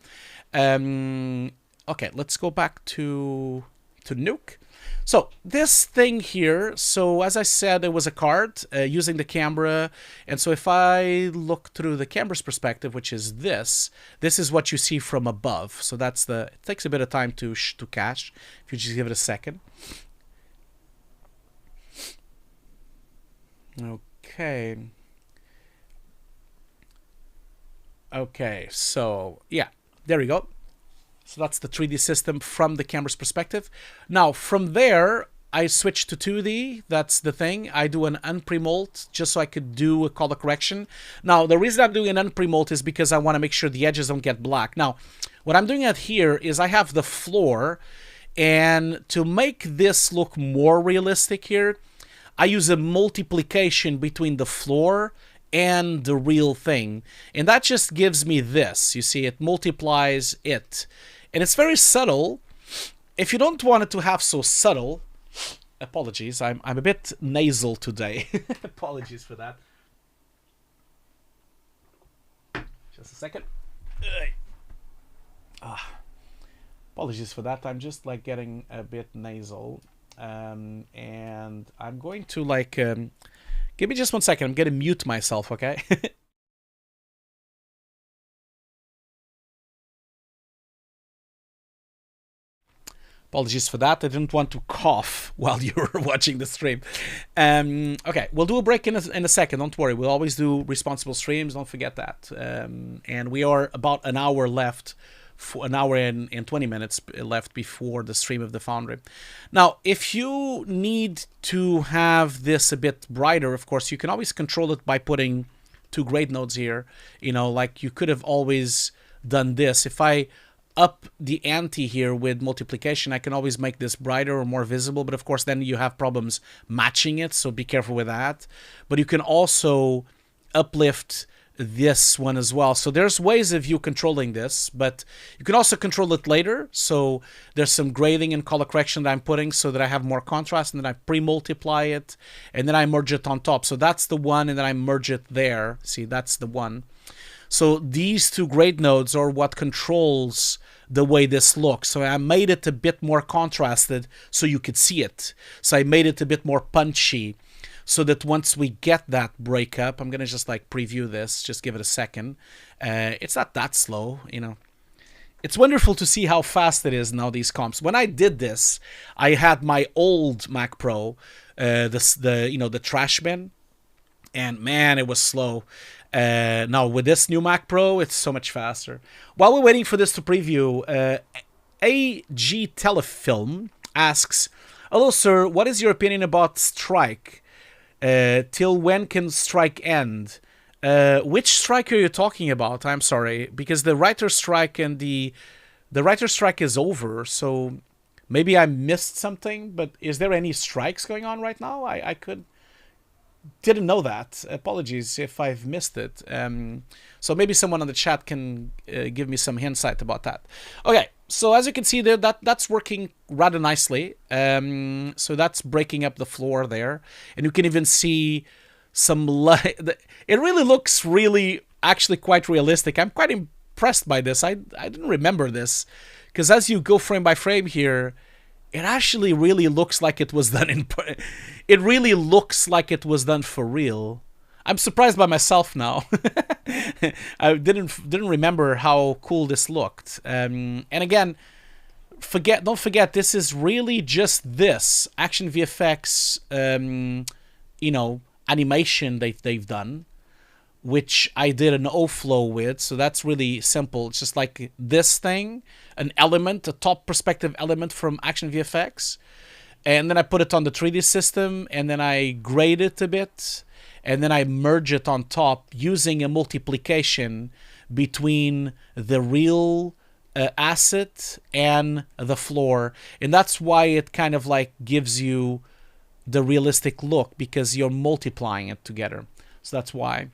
Okay, let's go back to Nuke. So this thing here, so as I said, it was a card using the camera. And so if I look through the camera's perspective, which is this is what you see from above. So it takes a bit of time to cache, if you just give it a second. Okay, so yeah, there we go. So that's the 3D system from the camera's perspective. Now, from there, I switch to 2D. That's the thing. I do an unpremult just so I could do a color correction. Now, the reason I'm doing an unpremult is because I want to make sure the edges don't get black. Now, what I'm doing out here is I have the floor, and to make this look more realistic here, I use a multiplication between the floor and the real thing. And that just gives me this. You see, it multiplies it. And it's very subtle. If you don't want it to have so subtle, apologies, I'm a bit nasal today. Apologies for that. Just a second. Apologies for that. I'm just like getting a bit nasal. And I'm going to give me just 1 second. I'm going to mute myself, okay? Apologies for that. I didn't want to cough while you were watching the stream. Okay, we'll do a break in a second. Don't worry. We'll always do responsible streams. Don't forget that. And we are about an hour left, for an hour and 20 minutes left before the stream of the Foundry. Now, if you need to have this a bit brighter, of course, you can always control it by putting 2 grade nodes here. Like you could have always done this. If I up the ante here with multiplication, I can always make this brighter or more visible, but of course then you have problems matching it, so be careful with that. But you can also uplift this one as well. So there's ways of you controlling this, but you can also control it later. So there's some grading and color correction that I'm putting so that I have more contrast, and then I pre-multiply it, and then I merge it on top. So that's the one, and then I merge it there. See, that's the one. So these 2 grade nodes are what controls the way this looks. So I made it a bit more contrasted so you could see it. So I made it a bit more punchy so that once we get that breakup, I'm going to just like preview this, just give it a second. It's not that slow, It's wonderful to see how fast it is now, these comps. When I did this, I had my old Mac Pro, the trash bin, and man, it was slow. Now with this new Mac Pro, it's so much faster. While we're waiting for this to preview, AG Telefilm asks, "Hello sir, what is your opinion about strike? Till when can strike end?" Which strike are you talking about? I'm sorry, because the writer's strike and the writer's strike is over, so maybe I missed something, but is there any strikes going on right now? I didn't know that. Apologies if I've missed it. So maybe someone on the chat can give me some insight about that. Okay, so as you can see there, that's working rather nicely. So that's breaking up the floor there, and you can even see some light. It really looks actually quite realistic. I'm quite impressed by this. I didn't remember this because as you go frame by frame here, it actually really looks like it was done in. It really looks like it was done for real. I'm surprised by myself now. I didn't remember how cool this looked. And again, don't forget, this is really just this Action VFX, animation they've done, which I did an O-flow with. So that's really simple. It's just like this thing, an element, a top perspective element from Action VFX. And then I put it on the 3D system, and then I grade it a bit, and then I merge it on top using a multiplication between the real asset and the floor. And that's why it kind of like gives you the realistic look, because you're multiplying it together. So that's why.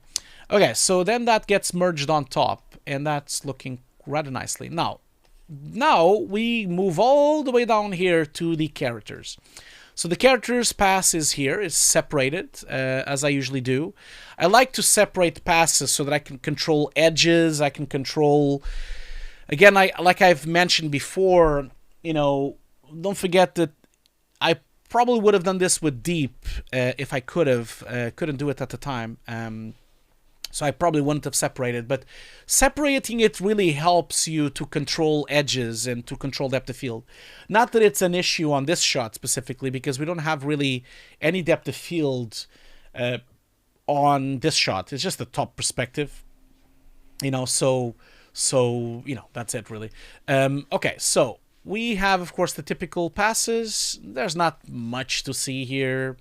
Okay, so then that gets merged on top, and that's looking rather nicely. Now we move all the way down here to the characters. So the characters pass is here, is separated, as I usually do. I like to separate passes so that I can control edges, I can control... Again, like I've mentioned before, don't forget that I probably would have done this with Deep if I could have. Couldn't do it at the time. So I probably wouldn't have separated. But separating it really helps you to control edges and to control depth of field. Not that it's an issue on this shot specifically, because we don't have really any depth of field on this shot. It's just the top perspective. So, that's it really. Okay, so we have, of course, the typical passes. There's not much to see here.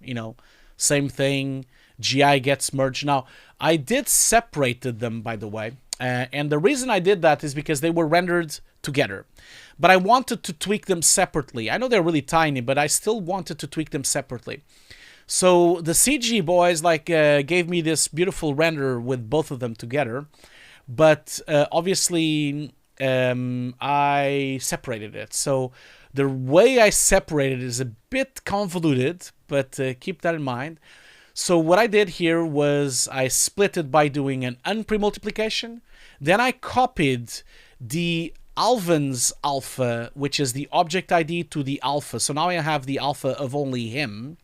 Same thing. GI gets merged. Now, I did separated them, by the way. And the reason I did that is because they were rendered together. But I wanted to tweak them separately. I know they're really tiny, but I still wanted to tweak them separately. So the CG boys gave me this beautiful render with both of them together. But obviously, I separated it. So the way I separated it is a bit convoluted, but keep that in mind. So what I did here was I split it by doing an unpremultiplication. Then I copied the Alvin's alpha, which is the object ID, to the alpha. So now I have the alpha of only him,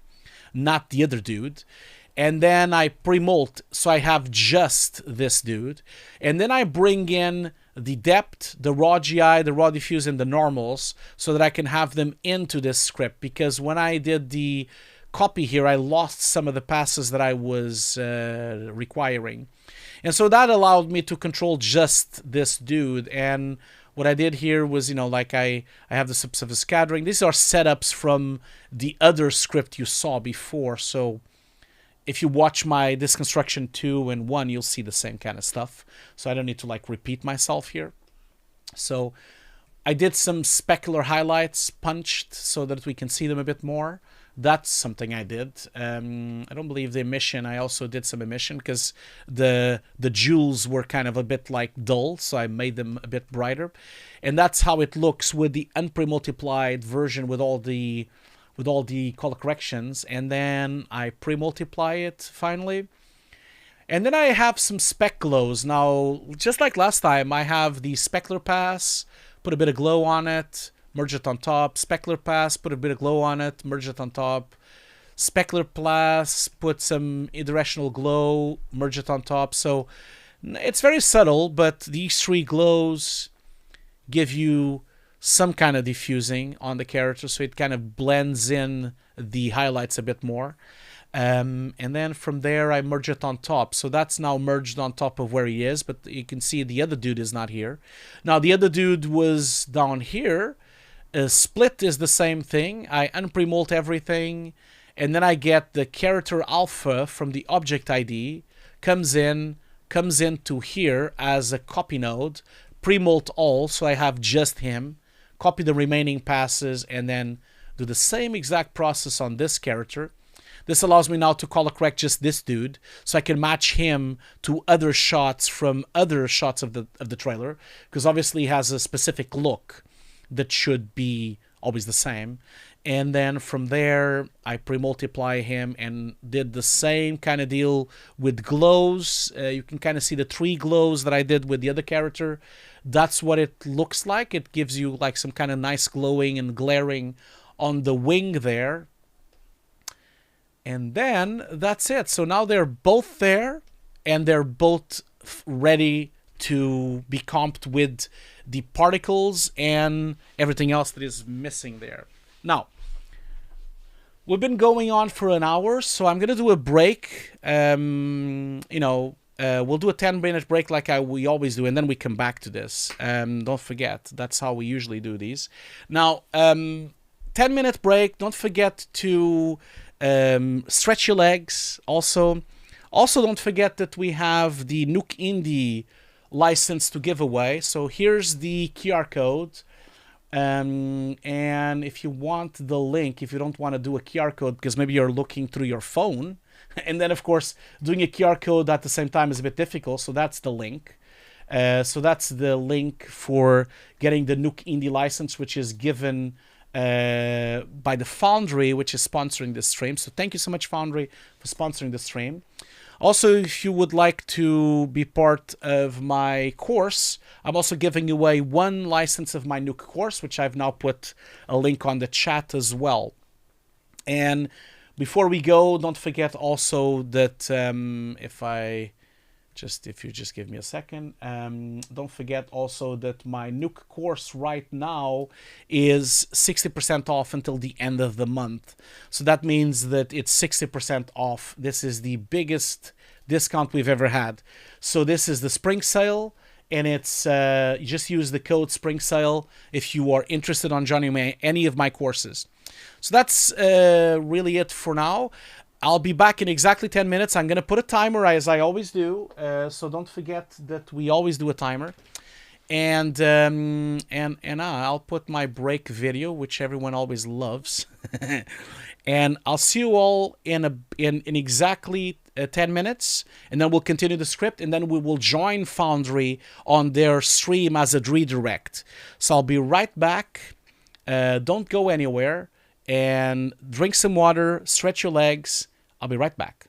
not the other dude. And then I pre-molt, so I have just this dude. And then I bring in the depth, the raw GI, the raw diffuse, and the normals, so that I can have them into this script. Because when I did the copy here, I lost some of the passes that I was requiring. And so that allowed me to control just this dude. And what I did here was, I have the subsurface scattering. These are setups from the other script you saw before. So if you watch my Deconstruction 2 and 1, you'll see the same kind of stuff. So I don't need to repeat myself here. So I did some specular highlights punched so that we can see them a bit more. That's something I did. I don't believe the emission. I also did some emission because the jewels were kind of a bit dull, so I made them a bit brighter. And that's how it looks with the unpremultiplied version with all the color corrections. And then I pre-multiply it finally. And then I have some spec glows. Now, just like last time, I have the specular pass, put a bit of glow on it, merge it on top. Specular pass, put a bit of glow on it, merge it on top. Specular pass, put some directional glow, merge it on top. So it's very subtle, but these three glows give you some kind of diffusing on the character, so it kind of blends in the highlights a bit more. And then from there, I merge it on top. So that's now merged on top of where he is, but you can see the other dude is not here. Now, the other dude was down here. Split is the same thing. I unpremult everything, and then I get the character alpha from the object ID, comes into here as a copy node, premult all, so I have just him, copy the remaining passes, and then do the same exact process on this character. This allows me now to color correct just this dude, so I can match him to other shots from other shots of the trailer, because obviously he has a specific look that should be always the same. And then from there, I pre-multiply him and did the same kind of deal with glows. You can kind of see the three glows that I did with the other character. that's what it looks like. It gives you like some kind of nice glowing and glaring on the wing there. And then that's it. So now they're both there, and they're both ready to be comped with the particles and everything else that is missing there. Now, we've been going on for an hour, so I'm gonna do a break. We'll do a 10-minute break like we always do, and then we come back to this. Don't forget, that's how we usually do these. Now, 10-minute break. Don't forget to stretch your legs. Also, don't forget that we have the Nuke Indie license to give away. So here's the QR code. And if you want the link, if you don't want to do a QR code because maybe you're looking through your phone, and then of course doing a QR code at the same time is a bit difficult, so that's the link. So that's the link for getting the Nuke Indie license, which is given by the Foundry, which is sponsoring this stream. So thank you so much, Foundry, for sponsoring the stream. Also, if you would like to be part of my course, I'm also giving away one license of my Nuke course, which I've now put a link on the chat as well. And before we go, don't forget also that if you just give me a second, don't forget also that my Nuke course right now is 60% off until the end of the month. So that means that it's 60% off. This is the biggest discount we've ever had. So this is the spring sale, and it's you just use the code spring sale if you are interested on joining any of my courses. So that's really it for now. I'll be back in exactly 10 minutes. I'm going to put a timer, as I always do. So don't forget that we always do a timer. And I'll put my break video, which everyone always loves. And I'll see you all in exactly 10 minutes. And then we'll continue the script. And then we will join Foundry on their stream as a redirect. So I'll be right back. Don't go anywhere. And drink some water, stretch your legs. I'll be right back.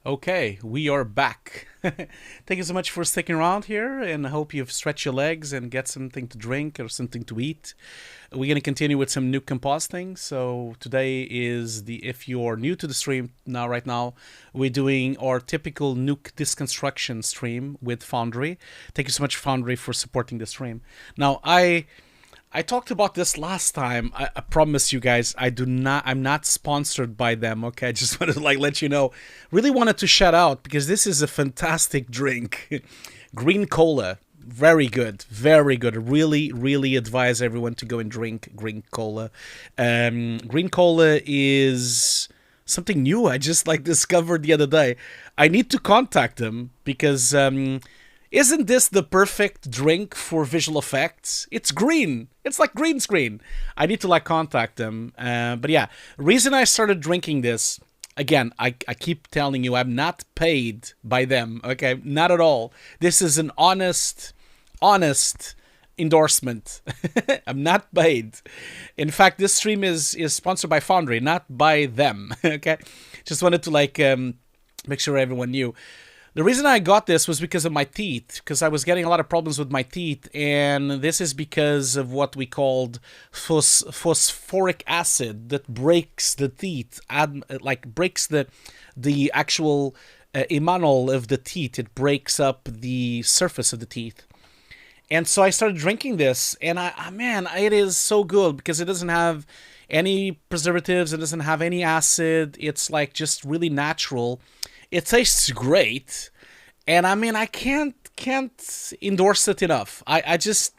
Okay, we are back. Thank you so much for sticking around here, and I hope you've stretched your legs and get something to drink or something to eat. We're going to continue with some Nuke compositing. So today is if you're new to the stream right now, we're doing our typical Nuke deconstruction stream with Foundry. Thank you so much, Foundry, for supporting the stream. Now, I talked about this last time. I promise you guys, I'm not sponsored by them. Okay, I just wanted to let you know. Really wanted to shout out because this is a fantastic drink. Green cola, very good, very good. Really, really advise everyone to go and drink green cola. Green cola is something new. I just discovered the other day. I need to contact them because isn't this the perfect drink for visual effects? It's green. It's like green screen. I need to contact them. But yeah, reason I started drinking this, again, I keep telling you, I'm not paid by them. Okay, not at all. This is an honest endorsement. I'm not paid. In fact, this stream is sponsored by Foundry, not by them. Okay, just wanted to make sure everyone knew. The reason I got this was because of my teeth, because I was getting a lot of problems with my teeth, and this is because of what we called phosphoric acid that breaks the teeth, breaks the actual enamel of the teeth. It breaks up the surface of the teeth. And so I started drinking this, and man, it is so good because it doesn't have any preservatives, it doesn't have any acid, it's just really natural. It tastes great, and I mean, I can't endorse it enough. I just,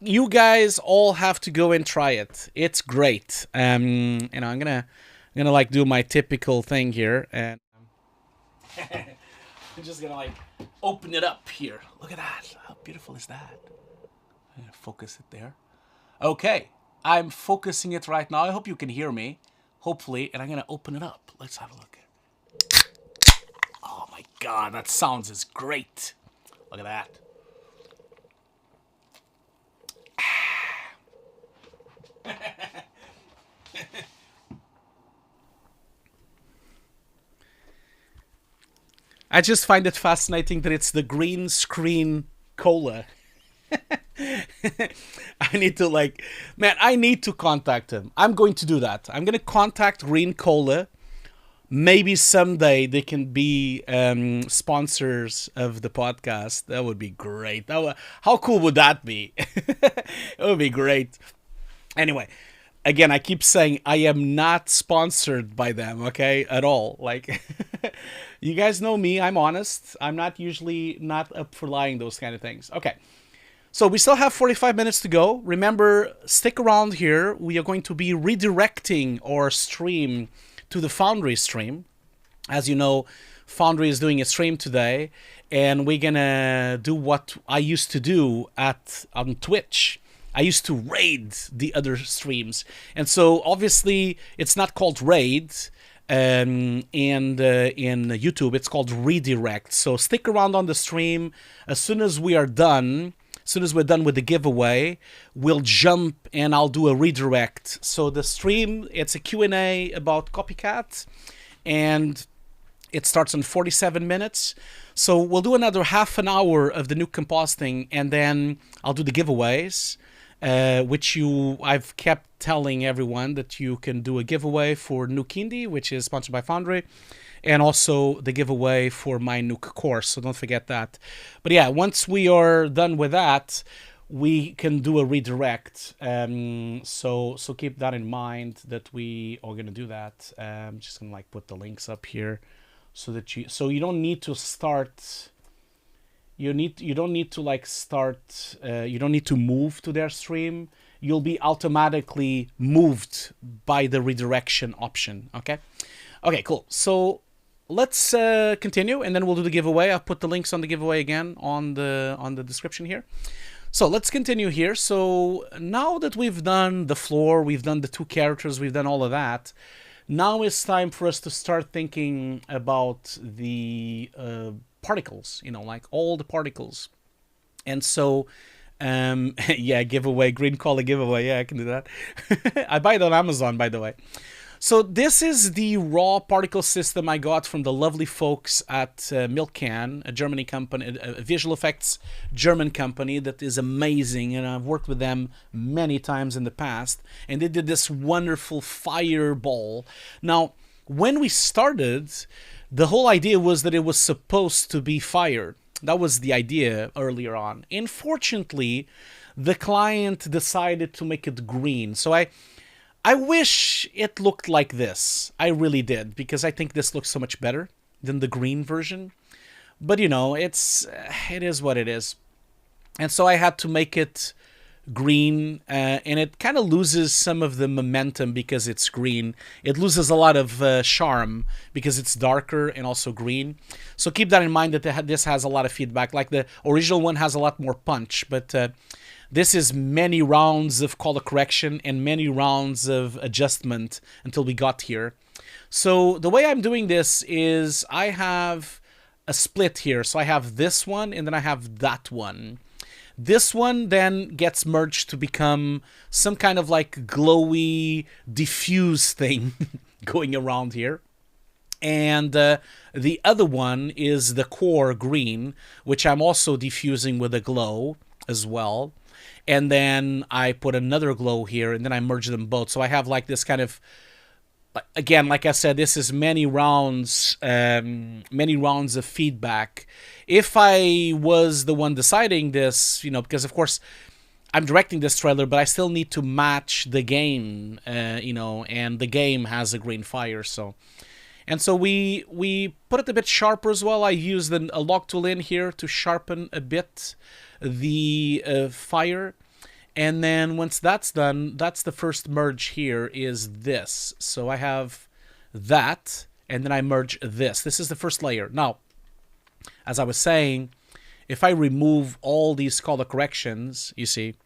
you guys all have to go and try it. It's great. I'm gonna do my typical thing here, and I'm just gonna open it up here. Look at that. How beautiful is that? I'm gonna focus it there. Okay, I'm focusing it right now. I hope you can hear me, hopefully, and I'm gonna open it up. Let's have a look. Oh my god, that sounds is great. Look at that. I just find it fascinating that it's the green screen cola. I need to man, I need to contact him. I'm going to do that. I'm going to contact Green Cola. Maybe someday they can be sponsors of the podcast. That would be great. How cool would that be? It would be great. Anyway, again, I keep saying I am not sponsored by them, okay? At all. You guys know me. I'm honest. I'm not usually not up for lying, those kind of things. Okay. So we still have 45 minutes to go. Remember, stick around here. We are going to be redirecting our stream to the Foundry stream. As you know, Foundry is doing a stream today, and we're gonna do what I used to do on Twitch. I used to raid the other streams, and so obviously it's not called raid, and in YouTube it's called redirect. So stick around on the stream. As soon as we're done with the giveaway, we'll jump and I'll do a redirect. So the stream, it's a Q&A about Copycat, and it starts in 47 minutes. So we'll do another half an hour of the Nuke compositing, and then I'll do the giveaways, which I've kept telling everyone that you can do a giveaway for Nuke Indie, which is sponsored by Foundry, and also the giveaway for my Nuke course, so don't forget that. But yeah, once we are done with that, we can do a redirect. So keep that in mind that we are gonna do that. Just gonna put the links up here so that you don't need to start. You don't need to move to their stream. You'll be automatically moved by the redirection option. Okay, cool. So let's continue, and then we'll do the giveaway. I'll put the links on the giveaway again on the description here. So let's continue here. So now that we've done the floor, we've done the two characters, we've done all of that, now it's time for us to start thinking about the particles, all the particles. And so yeah, giveaway, green collar giveaway. Yeah, I can do that. I buy it on Amazon, by the way. So this is the raw particle system I got from the lovely folks at Milkan, a Germany company, a visual effects German company that is amazing, and I've worked with them many times in the past, and they did this wonderful fireball. Now, when we started, the whole idea was that it was supposed to be fire. That was the idea earlier on. Unfortunately, the client decided to make it green. So I wish it looked like this. I really did, because I think this looks so much better than the green version. But you know, it is what it is. And so I had to make it green, and it kind of loses some of the momentum because it's green. It loses a lot of charm because it's darker and also green. So keep that in mind, that this has a lot of feedback. Like the original one has a lot more punch, but this is many rounds of color correction and many rounds of adjustment until we got here. So the way I'm doing this is I have a split here. So I have this one and then I have that one. This one then gets merged to become some kind of like glowy, diffuse thing going around here. And the other one is the core green, which I'm also diffusing with a glow as well. And then I put another glow here, and then I merge them both. So I have like this kind of, again, like I said, this is many rounds of feedback. If I was the one deciding this, you know, because of course I'm directing this trailer, but I still need to match the game, you know, and the game has a green fire, so. And so we put it a bit sharper as well. I used a log tool in here to sharpen a bit the fire. And then once that's done, that's the first merge here is this. So I have that, and then I merge this. This is the first layer. Now, as I was saying, if I remove all these color corrections, you see,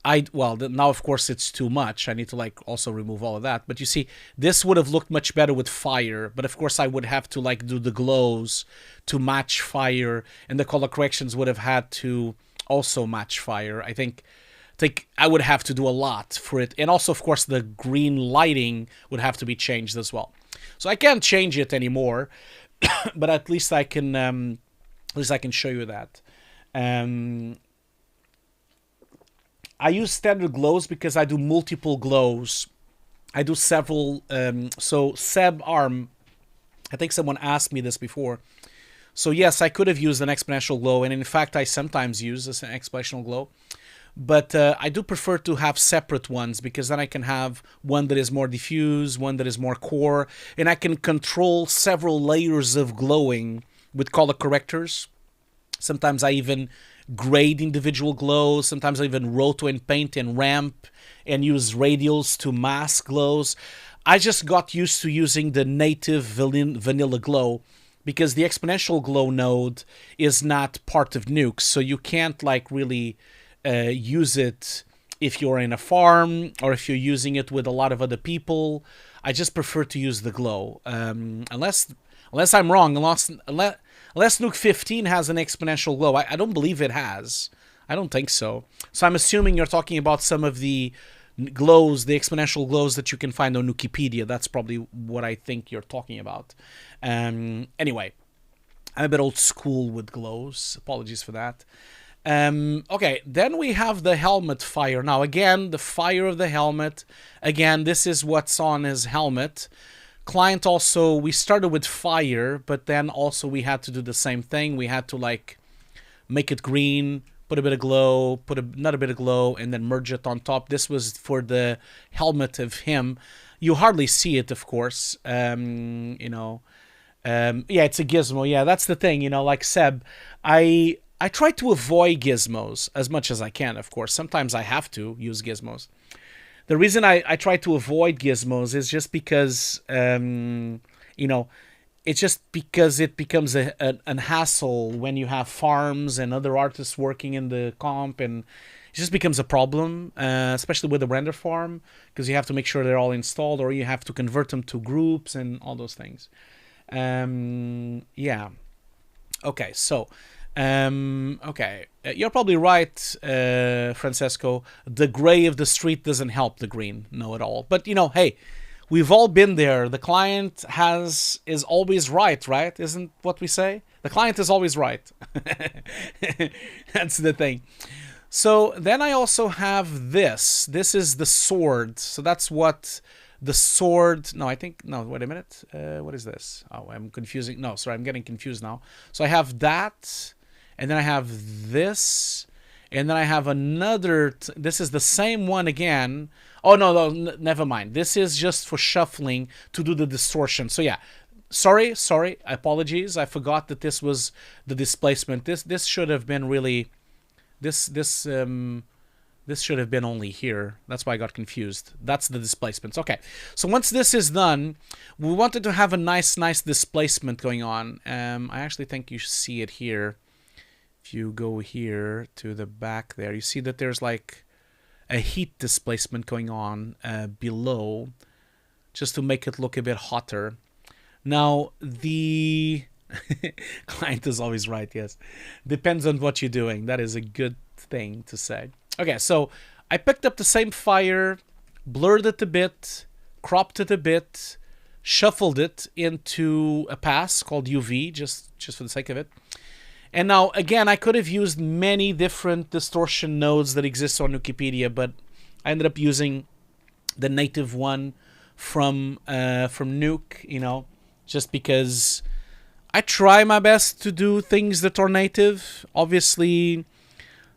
now of course it's too much. I need to like also remove all of that. But you see, this would have looked much better with fire. But of course I would have to like do the glows to match fire, and the color corrections would have had to also match fire. I think I would have to do a lot for it. And also, of course, the green lighting would have to be changed as well. So I can't change it anymore, but at least I can show you that. I use standard glows because I do multiple glows. I do several. So Seb Arm, I think someone asked me this before. So yes, I could have used an exponential glow, and in fact, I sometimes use an exponential glow. But I do prefer to have separate ones, because then I can have one that is more diffuse, one that is more core, and I can control several layers of glowing with color correctors. Sometimes I even grade individual glows. Sometimes I even roto and paint and ramp and use radials to mask glows. I just got used to using the native vanilla glow, because the exponential glow node is not part of Nuke, so you can't like really use it if you're in a farm or if you're using it with a lot of other people. I just prefer to use the glow, unless I'm wrong. Unless Nuke 15 has an exponential glow. I don't believe it has. I don't think so. So I'm assuming you're talking about some of the glows, the exponential glows that you can find on Nukipedia. That's probably what I think you're talking about. Anyway, I'm a bit old school with glows. Apologies for that. Okay, then we have the helmet fire. Now again, the fire of the helmet. Again, this is what's on his helmet. Client also, we started with fire, but then also we had to do the same thing. We had to like make it green, put a bit of glow, put another bit of glow, and then merge it on top. This was for the helmet of him. You hardly see it, of course. Yeah, it's a gizmo. Yeah, that's the thing, like Seb, I try to avoid gizmos as much as I can, of course. Sometimes I have to use gizmos. The reason I try to avoid gizmos is just because, it's just because it becomes an hassle when you have farms and other artists working in the comp, and it just becomes a problem, especially with the render farm, because you have to make sure they're all installed, or you have to convert them to groups and all those things. Yeah. Okay, so... okay, you're probably right, Francesco. The gray of the street doesn't help the green, no at all. But hey, we've all been there. The client is always right, right? Isn't what we say? The client is always right. That's the thing. So then I also have this. This is the sword. So that's what the sword... No, I think... No, wait a minute. What is this? Oh, I'm confusing. No, sorry, I'm getting confused now. So I have that, and then I have this, and then I have another... This is the same one again. Oh, no, never mind. This is just for shuffling to do the distortion. So yeah, sorry, apologies. I forgot that this was the displacement. This should have been really... This should have been only here. That's why I got confused. That's the displacements. Okay, so once this is done, we wanted to have a nice displacement going on. I actually think you see it here. If you go here to the back there, you see that there's like a heat displacement going on below, just to make it look a bit hotter. Now, the client is always right, yes. Depends on what you're doing. That is a good thing to say. Okay, so I picked up the same fire, blurred it a bit, cropped it a bit, shuffled it into a pass called UV, just for the sake of it. And now, again, I could have used many different distortion nodes that exist on Wikipedia, but I ended up using the native one from Nuke, you know, just because I try my best to do things that are native. Obviously,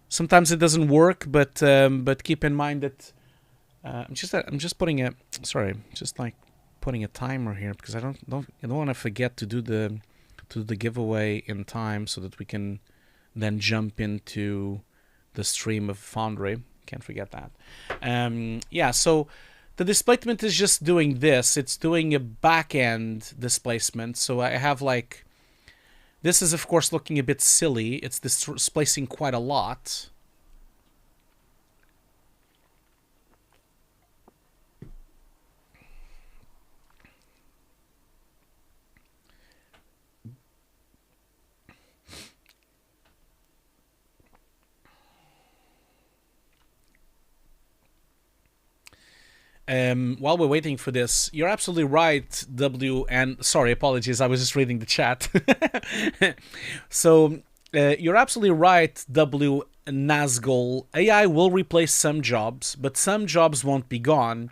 sometimes it doesn't work, but keep in mind that I'm just putting a putting a timer here because I don't want to forget to do the giveaway in time so that we can then jump into the stream of Foundry. Can't forget that. Yeah, so the displacement is just doing this. It's doing a back-end displacement. So I have like... This is, of course, looking a bit silly. It's displacing quite a lot. While we're waiting for this, you're absolutely right, W, and sorry, apologies, I was just reading the chat. So, you're absolutely right, W Nazgul. AI will replace some jobs, but some jobs won't be gone.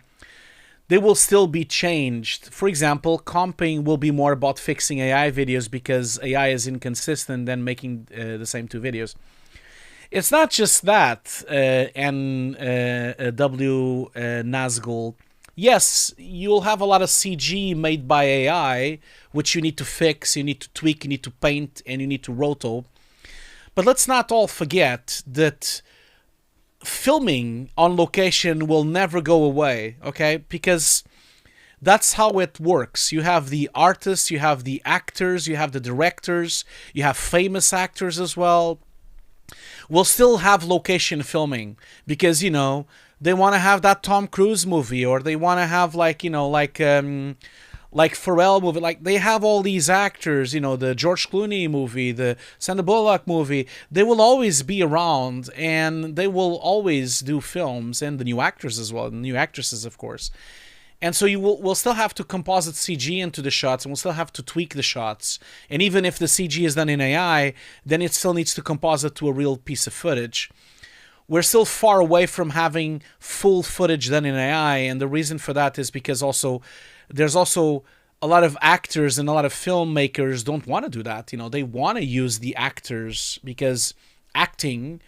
They will still be changed. For example, comping will be more about fixing AI videos because AI is inconsistent than making the same two videos. It's not just that, W Nazgul. Yes, you'll have a lot of CG made by AI, which you need to fix, you need to tweak, you need to paint, and you need to roto. But let's not all forget that filming on location will never go away, okay? Because that's how it works. You have the artists, you have the actors, you have the directors, you have famous actors as well. We'll still have location filming because, you know, they want to have that Tom Cruise movie, or they want to have like, you know, like Pharrell movie. Like they have all these actors, you know, the George Clooney movie, the Sandra Bullock movie. They will always be around and they will always do films, and the new actors as well, the new actresses, of course. And so we'll still have to composite CG into the shots, and we'll still have to tweak the shots. And even if the CG is done in AI, then it still needs to composite to a real piece of footage. We're still far away from having full footage done in AI, and the reason for that is because there's also a lot of actors and a lot of filmmakers don't want to do that. You know, they want to use the actors because acting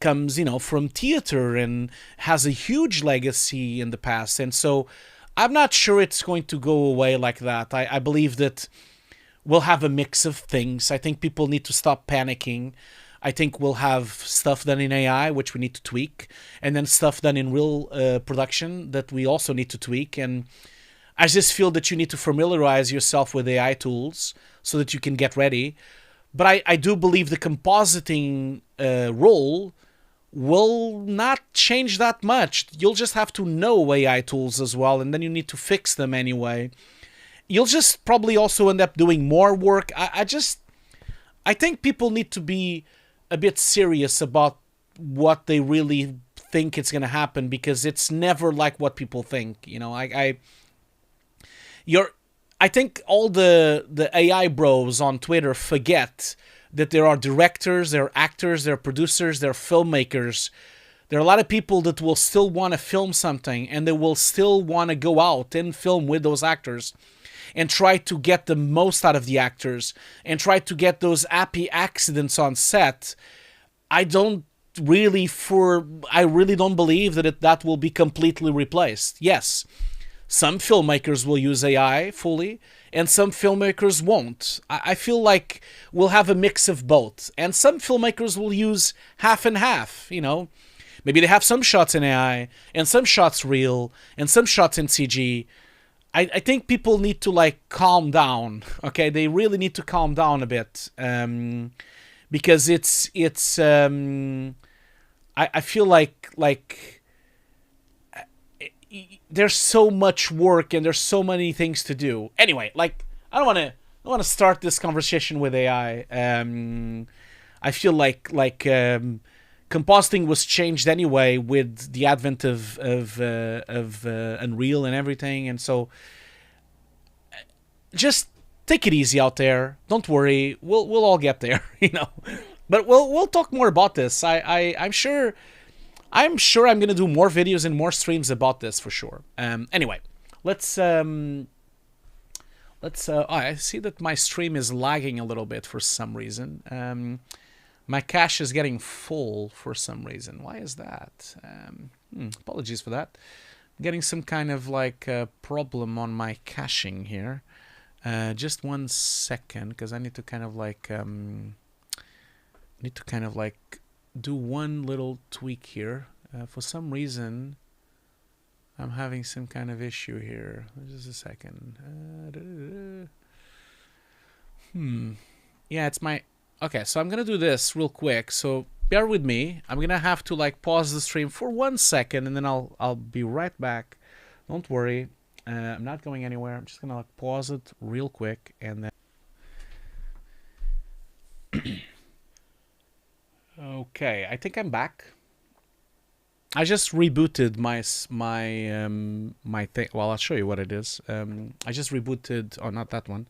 comes, you know, from theater and has a huge legacy in the past. And so I'm not sure it's going to go away like that. I believe that we'll have a mix of things. I think people need to stop panicking. I think we'll have stuff done in AI, which we need to tweak, and then stuff done in real production that we also need to tweak. And I just feel that you need to familiarize yourself with AI tools so that you can get ready. But I do believe the compositing role will not change that much. You'll just have to know AI tools as well, and then you need to fix them anyway. You'll just probably also end up doing more work. I think people need to be a bit serious about what they really think it's going to happen, because it's never like what people think. You know, I think all the AI bros on Twitter forget that there are directors, there are actors, there are producers, there are filmmakers. There are a lot of people that will still want to film something, and they will still want to go out and film with those actors and try to get the most out of the actors and try to get those happy accidents on set. I really don't believe that that will be completely replaced. Yes, some filmmakers will use AI fully, and some filmmakers won't. I feel like we'll have a mix of both, and some filmmakers will use half and half, you know. Maybe they have some shots in AI, and some shots real, and some shots in CG. I think people need to, like, calm down, okay? They really need to calm down a bit, because I feel like there's so much work and there's so many things to do. Anyway, like, I don't want to start this conversation with AI. I feel like compositing was changed anyway with the advent of Unreal and everything, and so just take it easy out there. Don't worry, we'll all get there, you know. But we'll talk more about this. I'm sure I'm gonna do more videos and more streams about this for sure. Anyway, let's. Oh, I see that my stream is lagging a little bit for some reason. My cache is getting full for some reason. Why is that? Apologies for that. I'm getting some kind of like problem on my caching here. Just 1 second, because I need to kind of like do one little tweak here. For some reason, I'm having some kind of issue here. Just a second. Yeah, it's my. Okay, so I'm gonna do this real quick. So bear with me. I'm gonna have to like pause the stream for 1 second, and then I'll be right back. Don't worry, I'm not going anywhere. I'm just gonna like pause it real quick, and then. Okay, I think I'm back. I just rebooted my thing. Well, I'll show you what it is. I just rebooted. Oh, not that one.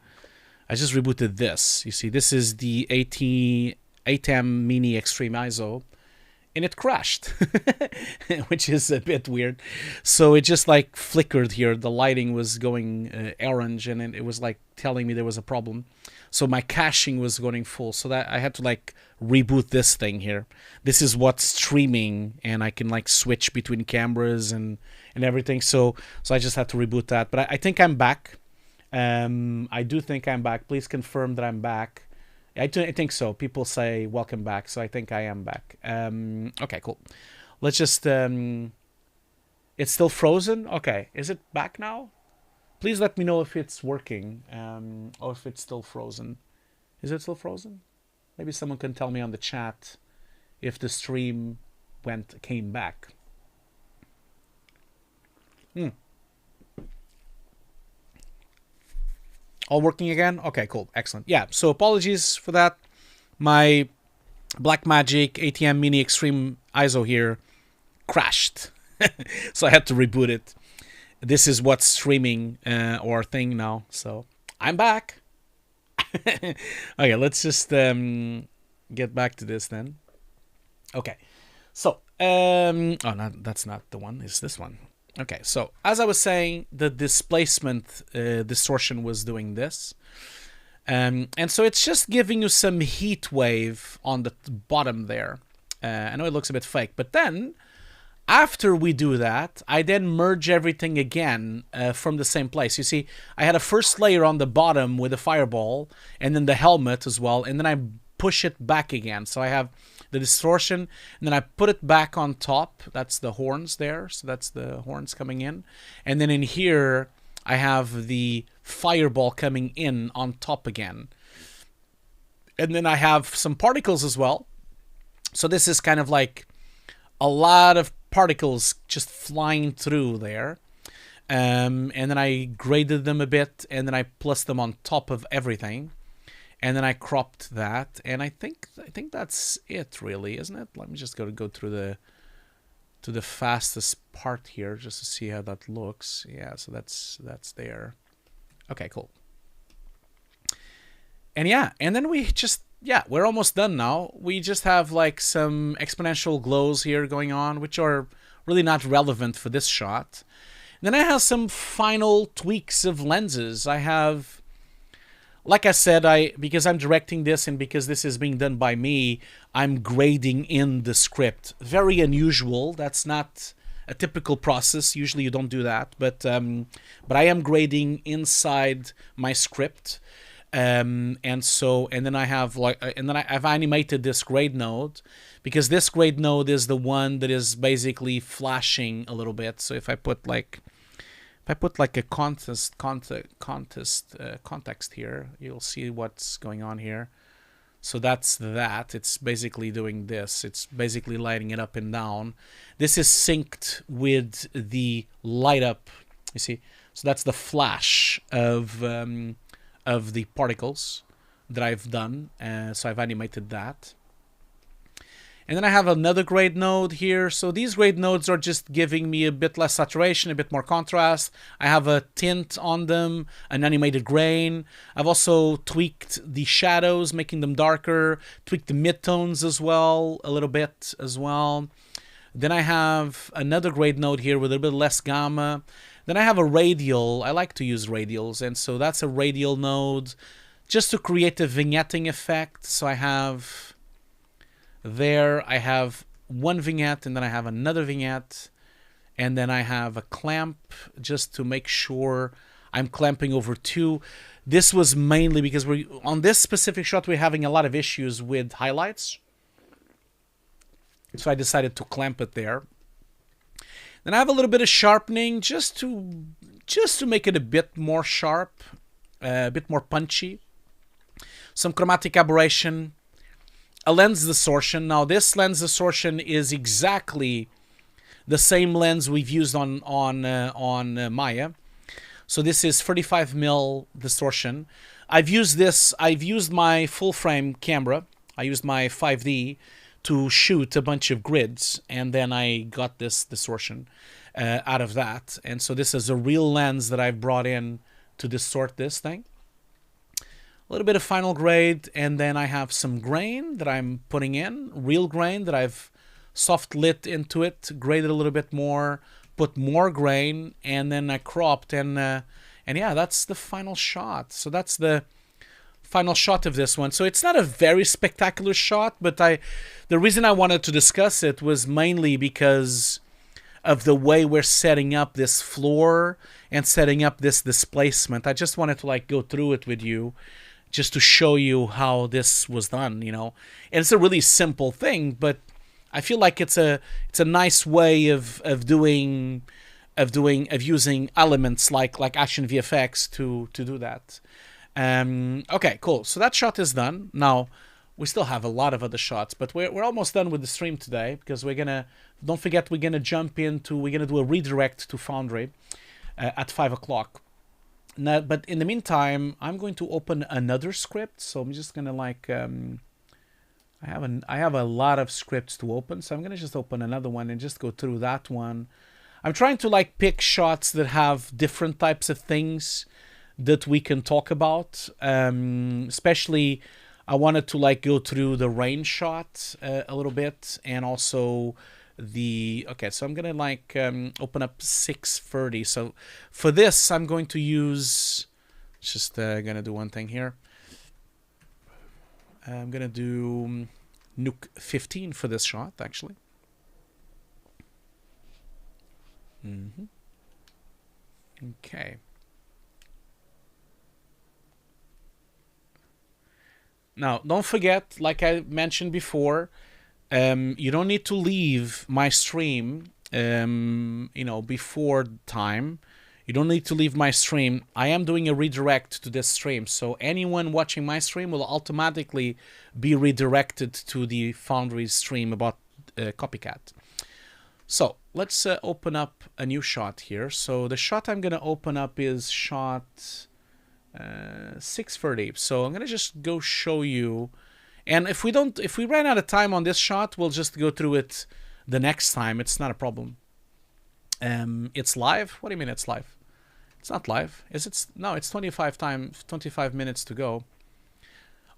I just rebooted this. You see, this is the ATEM Mini Extreme ISO, and it crashed, which is a bit weird. So it just like flickered here. The lighting was going orange, and it was like telling me there was a problem. So my caching was going full. So that I had to like reboot this thing here. This is what's streaming, and I can like switch between cameras and everything. So I just had to reboot that. But I think I'm back. I do think I'm back. Please confirm that I'm back. I think so. People say welcome back, so I think I am back. Okay, cool. Let's just. It's still frozen. Okay, is it back now? Please let me know if it's working, or if it's still frozen. Is it still frozen? Maybe someone can tell me on the chat if the stream came back. All working again? Okay, cool. Excellent. Yeah, so apologies for that. My Blackmagic ATEM Mini Extreme ISO here crashed. So I had to reboot it. This is what's streaming or thing now. So I'm back. Okay, let's just get back to this then. Okay, so oh, no, that's not the one. It's this one. Okay, so as I was saying, the displacement distortion was doing this. And so it's just giving you some heat wave on the bottom there. I know it looks a bit fake, but then after we do that, I then merge everything again from the same place. You see, I had a first layer on the bottom with a fireball, and then the helmet as well, and then I push it back again. So I have the distortion, and then I put it back on top. That's the horns there, so that's the horns coming in. And then in here, I have the fireball coming in on top again. And then I have some particles as well. So this is kind of like a lot of particles just flying through there. And then I graded them a bit, and then I plus them on top of everything. And then I cropped that, and I think that's it, really, isn't it? Let me just go through the fastest part here, just to see how that looks. Yeah, so that's there. Okay, cool. And yeah, and then we just, yeah, we're almost done now. We just have like some exponential glows here going on, which are really not relevant for this shot. Then I have some final tweaks of lenses. I have, like I said, because I'm directing this and because this is being done by me, I'm grading in the script. Very unusual. That's not a typical process. Usually you don't do that, but I am grading inside my script. And then I have I've animated this grade node, because this grade node is the one that is basically flashing a little bit. So if I put like a context here, you'll see what's going on here. So that's that. It's basically doing this. It's basically lighting it up and down. This is synced with the light up. You see, so that's the flash of the particles that I've done. So I've animated that. And then I have another grade node here. So these grade nodes are just giving me a bit less saturation, a bit more contrast. I have a tint on them, an animated grain. I've also tweaked the shadows, making them darker, tweaked the midtones as well, a little bit as well. Then I have another grade node here with a bit less gamma. Then I have a radial. I like to use radials, and so that's a radial node just to create a vignetting effect. So I have one vignette, and then I have another vignette, and then I have a clamp just to make sure I'm clamping over two. This was mainly because on this specific shot we're having a lot of issues with highlights, so I decided to clamp it there. Then I have a little bit of sharpening just to make it a bit more sharp, a bit more punchy. Some chromatic aberration, a lens distortion. Now this lens distortion is exactly the same lens we've used on Maya. So this is 35mm distortion. I've used my full frame camera. I used my 5D to shoot a bunch of grids, and then I got this distortion out of that. And so this is a real lens that I've brought in to distort this thing. A little bit of final grade, and then I have some grain that I'm putting in, real grain that I've soft lit into it, graded a little bit more, put more grain, and then I cropped, and yeah, that's the final shot. So that's the final shot of this one. So it's not a very spectacular shot, but the reason I wanted to discuss it was mainly because of the way we're setting up this floor and setting up this displacement. I just wanted to like go through it with you, just to show you how this was done, you know. And it's a really simple thing, but I feel like it's a nice way of using elements like Action VFX to do that. Okay, cool. So that shot is done. Now we still have a lot of other shots, but we're almost done with the stream today, because don't forget we're gonna do a redirect to Foundry at 5 o'clock. Now, but in the meantime, I'm going to open another script. So I'm just gonna like I have a lot of scripts to open, so I'm gonna just open another one and just go through that one. I'm trying to like pick shots that have different types of things that we can talk about. Especially, I wanted to like go through the rain shot a little bit, and also okay, so I'm gonna like open up 630. So for this, I'm going to use, just gonna do one thing here. I'm gonna do Nuke 15 for this shot, actually. Okay. Now, don't forget, like I mentioned before, you don't need to leave my stream, before time. You don't need to leave my stream. I am doing a redirect to this stream, so anyone watching my stream will automatically be redirected to the Foundry stream about Copycat. So let's open up a new shot here. So the shot I'm going to open up is shot 630. So I'm going to just go show you. And if we ran out of time on this shot, we'll just go through it the next time. It's not a problem. It's live? What do you mean it's live? It's not live, is it? No, it's 25 minutes to go.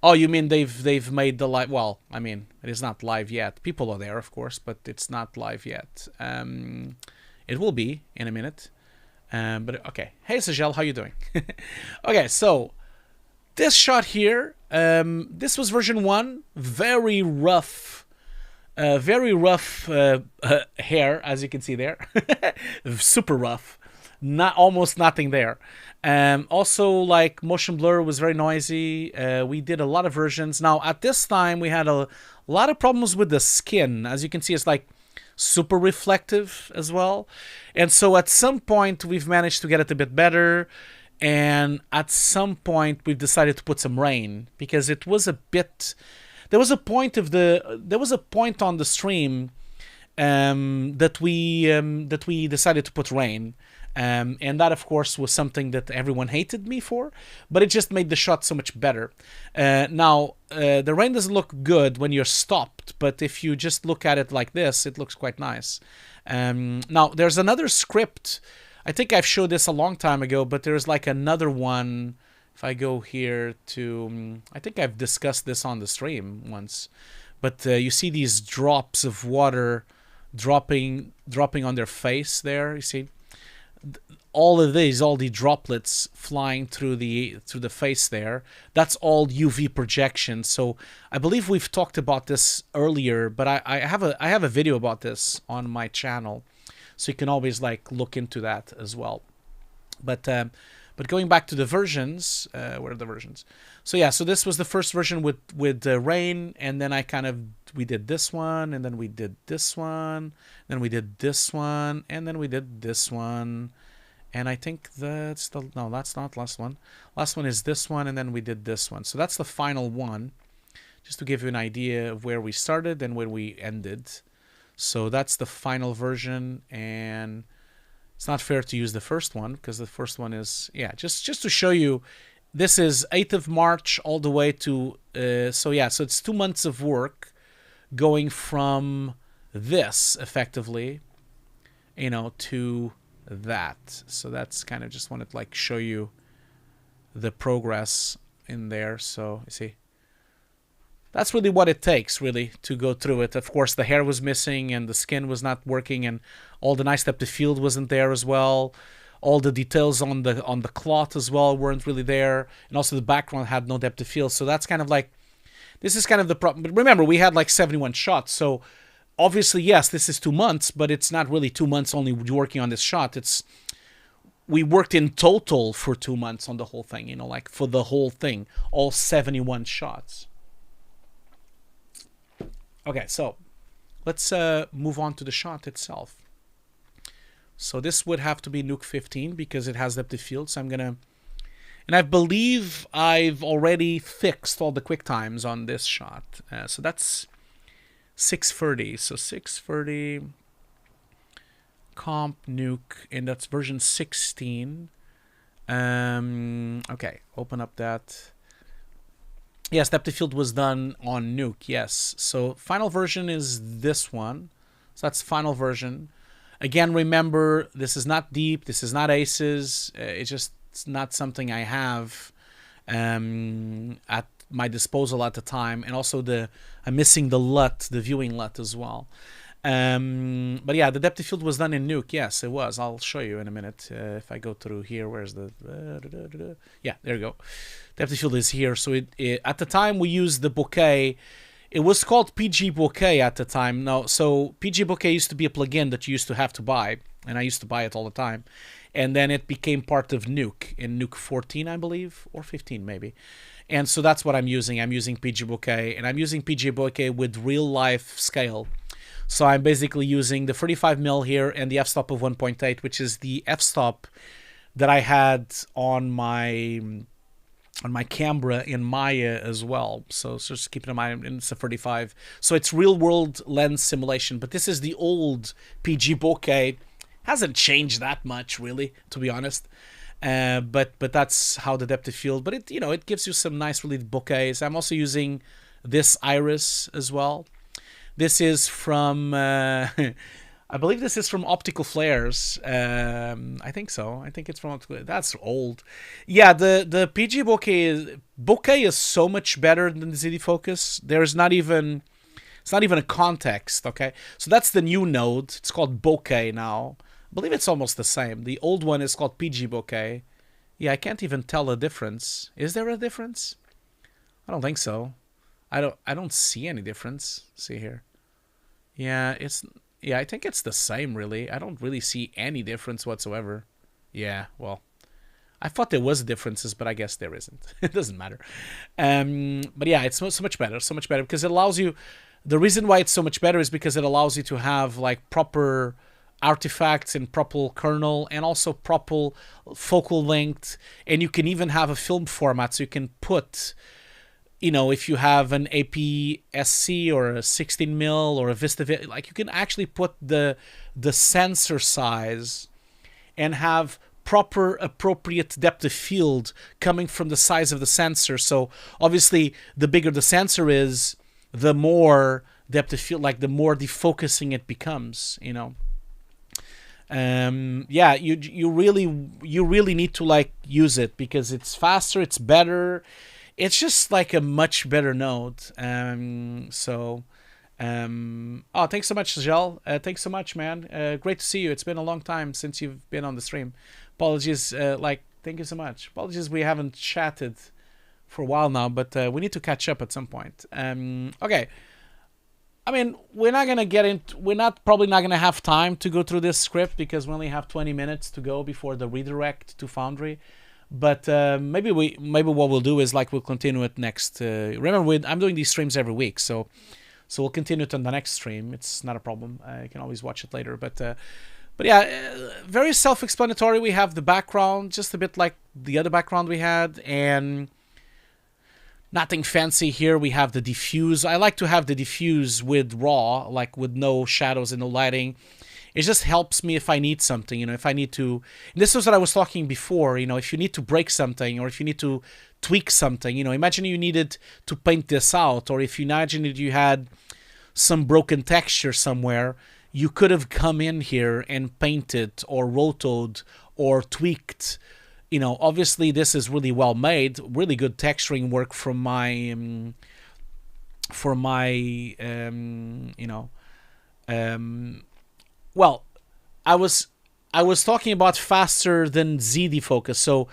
Oh, you mean they've made the live? Well, I mean, it is not live yet. People are there, of course, but it's not live yet. It will be in a minute. But okay. Hey, Sajel, how you doing? Okay, so this shot here, this was version 1. Very rough hair, as you can see there. Super rough. Not almost nothing there. Also, like, motion blur was very noisy. We did a lot of versions. Now, at this time, we had a lot of problems with the skin. As you can see, it's like super reflective as well. And so at some point, we've managed to get it a bit better. And at some point, we've decided to put some rain because it was a bit... There was a point on the stream that we decided to put rain. And that, of course, was something that everyone hated me for, but it just made the shot so much better. Now, the rain doesn't look good when you're stopped, but if you just look at it like this, it looks quite nice. Now, there's another script. I think I've showed this a long time ago, but there's like another one. If I go here to... I think I've discussed this on the stream once, but you see these drops of water dropping on their face there, you see? All the droplets flying through the face there, that's all UV projection. So I believe we've talked about this earlier, but I have a video about this on my channel, so you can always like look into that as well. But going back to the versions, where are the versions? So yeah, so this was the first version with rain, and then we did this one, and then we did this one, then we did this one, and then we did this one, and I think that's not last one. Last one is this one, and then we did this one. So that's the final one, just to give you an idea of where we started and where we ended. So that's the final version, and it's not fair to use the first one because the first one is, yeah, just to show you. This is 8th of March all the way to, so it's 2 months of work going from this, effectively, to that. So that's kind of just wanted to, like, show you the progress in there. So, you see, that's really what it takes, really, to go through it. Of course, the hair was missing and the skin was not working and all the nice depth of field wasn't there as well. All the details on the cloth as well weren't really there, and also the background had no depth of field. So that's kind of like, this is kind of the problem. But remember, we had like 71 shots, so obviously, yes, this is 2 months, but it's not really 2 months only working on this shot. We worked in total for 2 months on the whole thing, like for the whole thing, all 71 shots. Okay, so let's move on to the shot itself. So this would have to be Nuke 15 because it has depth of field. So I'm gonna, and I believe I've already fixed all the quick times on this shot. So that's 630. So 630 comp Nuke, and that's version 16. Okay, open up that. Yes, depth of field was done on Nuke. Yes. So final version is this one. So that's final version. Again, remember, this is not deep. This is not aces. It's not something I have at my disposal at the time. And also I'm missing the LUT, the viewing LUT as well. But yeah, the depth of field was done in Nuke. Yes, it was. I'll show you in a minute. If I go through here, where's the... yeah, there you go. Depth of field is here. So at the time we used the Bokeh. It was called PG Bokeh at the time. No, so PG Bokeh used to be a plugin that you used to have to buy, and I used to buy it all the time. And then it became part of Nuke in Nuke 14, I believe, or 15 maybe. And so that's what I'm using. I'm using PG Bokeh, and I'm using PG Bokeh with real life scale. So I'm basically using the 35mm here and the f-stop of 1.8, which is the f-stop that I had on my camera in Maya as well. So just keep it in mind, it's a 35. So it's real world lens simulation, but this is the old PG Bokeh. Hasn't changed that much, really, to be honest. But that's how the depth of field. But it gives you some nice really bokehs. I'm also using this iris as well. This is from I believe this is from Optical Flares. I think so. I think it's from Optical. That's old. Yeah, the PG Bokeh is so much better than the ZD Focus. There's not even it's not even a context. Okay, so that's the new node. It's called Bokeh now. I believe it's almost the same. The old one is called PG Bokeh. Yeah, I can't even tell a difference. Is there a difference? I don't think so. I don't see any difference. See here. Yeah, I think it's the same really. I don't really see any difference whatsoever. Yeah, well, I thought there was differences, but I guess there isn't. It doesn't matter. But yeah, it's so much better, because it allows you. The reason why it's so much better is because it allows you to have like proper artifacts in proper kernel and also proper focal length, and you can even have a film format, so you can put, if you have an APS-C or a 16 mil or a Vista, like you can actually put the sensor size and have proper appropriate depth of field coming from the size of the sensor. So obviously the bigger the sensor is, the more depth of field, like the more defocusing it becomes, yeah, you really need to like use it because it's faster, it's better. It's just like a much better node. Oh, thanks so much, Gel. Thanks so much, man. Great to see you. It's been a long time since you've been on the stream. Apologies, thank you so much. Apologies, we haven't chatted for a while now, but we need to catch up at some point. Okay. I mean, we're probably not gonna have time to go through this script because we only have 20 minutes to go before the redirect to Foundry. But maybe what we'll do is like we'll continue it next. Remember, I'm doing these streams every week, so we'll continue it on the next stream. It's not a problem. I can always watch it later. But yeah, very self-explanatory. We have the background, just a bit like the other background we had, and nothing fancy here. We have the diffuse. I like to have the diffuse with raw, like with no shadows and no lighting. It just helps me if I need something, if I need to. And this was what I was talking before, if you need to break something or if you need to tweak something, imagine you needed to paint this out, or if you imagine that you had some broken texture somewhere, you could have come in here and painted or rotoed or tweaked. Obviously this is really well made, really good texturing work from my, well, I was talking about faster than ZD Focus. So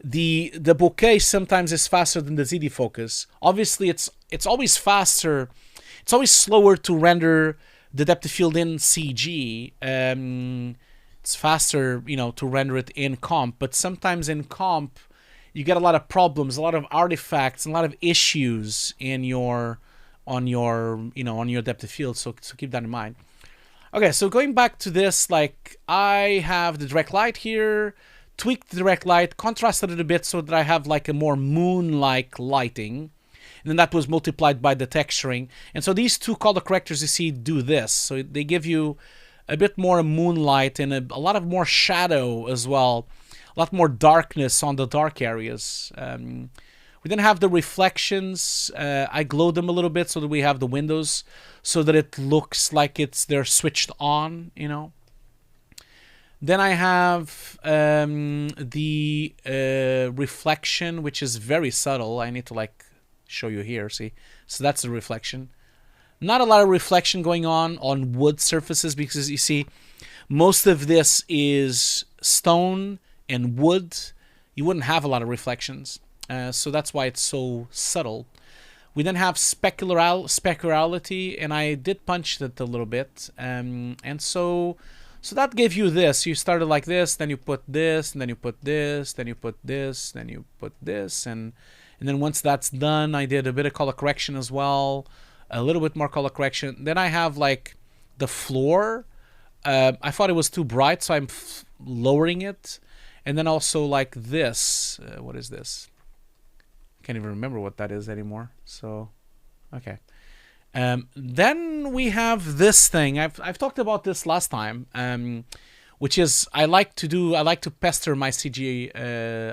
the Bokeh sometimes is faster than the ZD Focus. Obviously it's always faster. It's always slower to render the depth of field in CG. It's faster, to render it in comp, but sometimes in comp you get a lot of problems, a lot of artifacts, and a lot of issues on your depth of field. So keep that in mind. Okay, so going back to this, like I have the direct light here, tweaked the direct light, contrasted it a bit so that I have like a more moon-like lighting, and then that was multiplied by the texturing. And so these two color correctors you see do this. So they give you a bit more moonlight and a lot of more shadow as well, a lot more darkness on the dark areas. We then have the reflections. I glow them a little bit so that we have the windows so that it looks like they're switched on, Then I have the reflection, which is very subtle. I need to like show you here, see? So that's the reflection. Not a lot of reflection going on wood surfaces because you see most of this is stone and wood. You wouldn't have a lot of reflections. So that's why it's so subtle. We then have specularity, and I did punch it a little bit. And so that gave you this. You started like this, then you put this, and then you put this, then you put this, then you put this. And then once that's done, I did a bit of color correction as well. A little bit more color correction. Then I have like the floor. I thought it was too bright, so I'm lowering it. And then also like this. What is this? I can't even remember what that is anymore. So, okay. Then we have this thing. I've talked about this last time, which is I like to pester my CG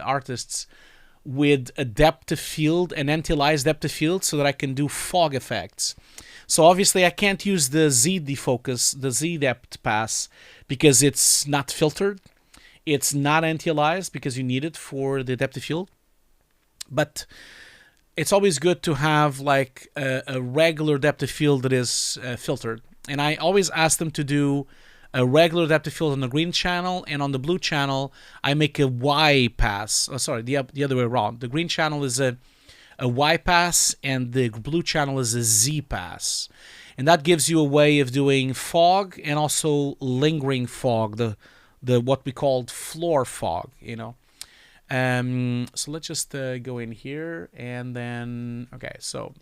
artists with a depth of field, an anti-lies depth of field, so that I can do fog effects. So obviously I can't use the Z defocus, the Z depth pass, because it's not filtered. It's not anti-aliased because you need it for the depth of field. But it's always good to have like a regular depth of field that is filtered. And I always ask them to do a regular depth of field on the green channel, and on the blue channel I make a Y pass. Oh, sorry, the other way around. The green channel is a Y pass, and the blue channel is a Z pass. And that gives you a way of doing fog and also lingering fog, the what we called floor fog, you know. So let's just go in here, and then okay, so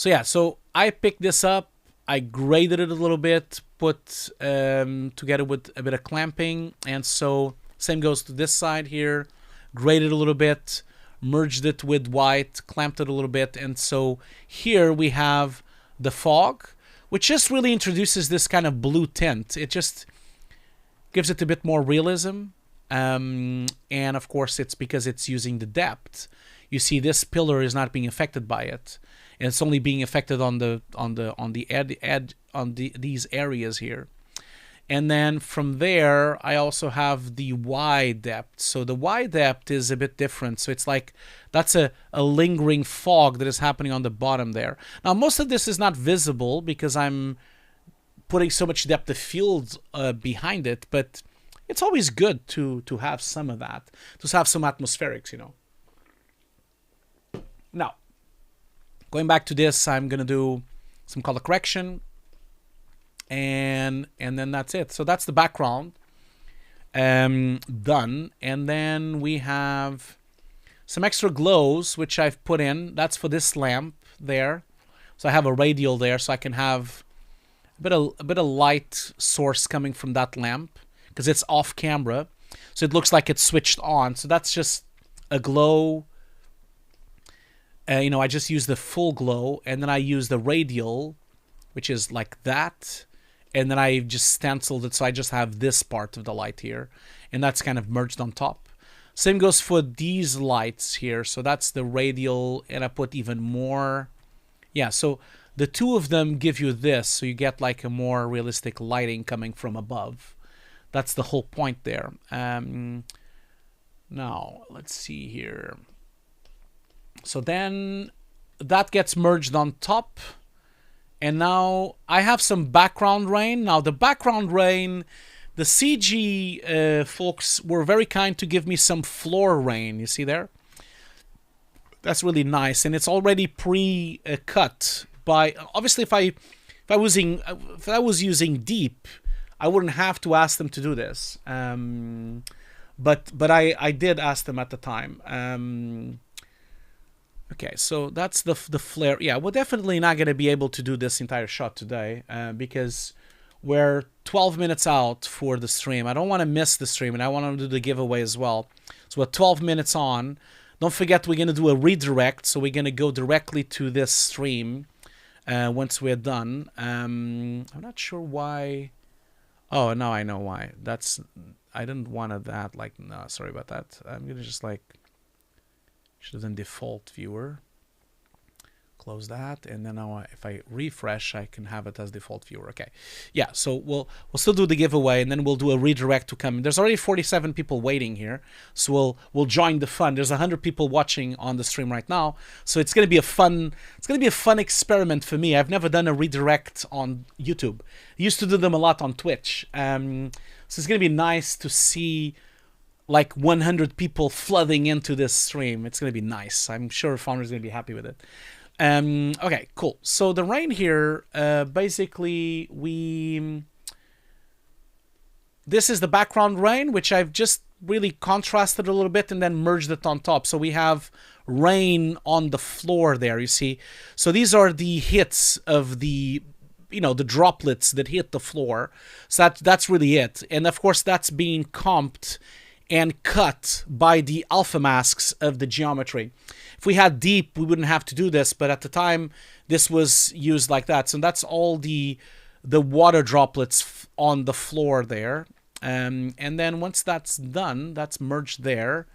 yeah, so I picked this up, I graded it a little bit, put together with a bit of clamping, and so same goes to this side here, graded a little bit, merged it with white, clamped it a little bit, and so here we have the fog, which just really introduces this kind of blue tint. It just gives it a bit more realism, and of course it's because it's using the depth. You see this pillar is not being affected by it, and it's only being affected on these areas here. And then from there, I also have the Y depth. So the Y depth is a bit different. So it's like, that's a lingering fog that is happening on the bottom there. Now, most of this is not visible because I'm putting so much depth of field behind it, but it's always good to have some of that, to have some atmospherics, you know. Now, going back to this, I'm going to do some color correction. And then that's it. So that's the background done. And then we have some extra glows which I've put in. That's for this lamp there. So I have a radial there, so I can have a bit of light source coming from that lamp because it's off camera. So it looks like it's switched on. So that's just a glow. You know, I just use the full glow, and then I use the radial, which is like that. And then I just stenciled it, so I just have this part of the light here, and that's kind of merged on top. Same goes for these lights here. So that's the radial, and I put even more. Yeah, so the two of them give you this, so you get like a more realistic lighting coming from above. That's the whole point there. Now, let's see here. So then that gets merged on top. And now I have some background rain. Now the background rain, the CG folks were very kind to give me some floor rain. You see there? That's really nice, and it's already pre-cut by. Obviously, if I was using deep, I wouldn't have to ask them to do this. But I did ask them at the time. Okay, so that's the flare. Yeah, we're definitely not going to be able to do this entire shot today because we're 12 minutes out for the stream. I don't want to miss the stream, and I want to do the giveaway as well. So we're 12 minutes on. Don't forget, we're going to do a redirect, so we're going to go directly to this stream once we're done. I'm not sure why. Oh, now I know why. I didn't want that. Like, no, sorry about that. I'm going to just like. Should have done default viewer. Close that, and then now if I refresh, I can have it as default viewer. Okay, yeah. So we'll still do the giveaway, and then we'll do a redirect to come. There's already 47 people waiting here, so we'll join the fun. There's 100 people watching on the stream right now, so it's gonna be a fun experiment for me. I've never done a redirect on YouTube. I used to do them a lot on Twitch. So it's gonna be nice to see like 100 people flooding into this stream. It's going to be nice. I'm sure Foundry is going to be happy with it. Okay, cool. So the rain here, basically, this is the background rain, which I've just really contrasted a little bit and then merged it on top. So we have rain on the floor there, you see. So these are the hits of the, you know, the droplets that hit the floor. So that's really it. And of course, that's being comped and cut by the alpha masks of the geometry. If we had deep, we wouldn't have to do this, but at the time, this was used like that. So that's all the water droplets on the floor there. And then once that's done, that's merged there.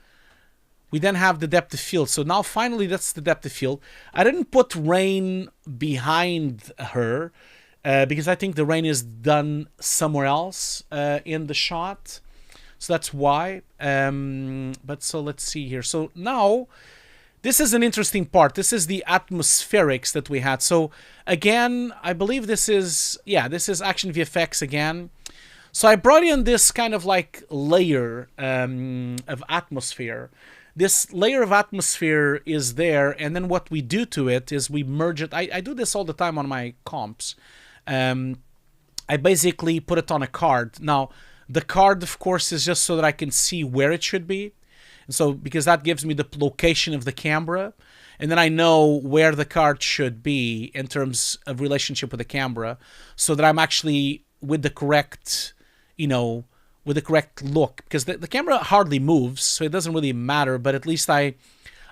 we then have the depth of field. So now finally that's the depth of field. I didn't put rain behind her because I think the rain is done somewhere else in the shot. So that's why. But so let's see here. So now this is an interesting part. This is the atmospherics that we had. So again, I believe this is Action VFX again. So I brought in this kind of like layer of atmosphere. This layer of atmosphere is there, and then what we do to it is we merge it. I do this all the time on my comps. I basically put it on a card. Now, the card, of course, is just so that I can see where it should be. And so, because that gives me the location of the camera, and then I know where the card should be in terms of relationship with the camera, so that I'm actually with the correct, with the correct look, because the camera hardly moves, so it doesn't really matter, but at least I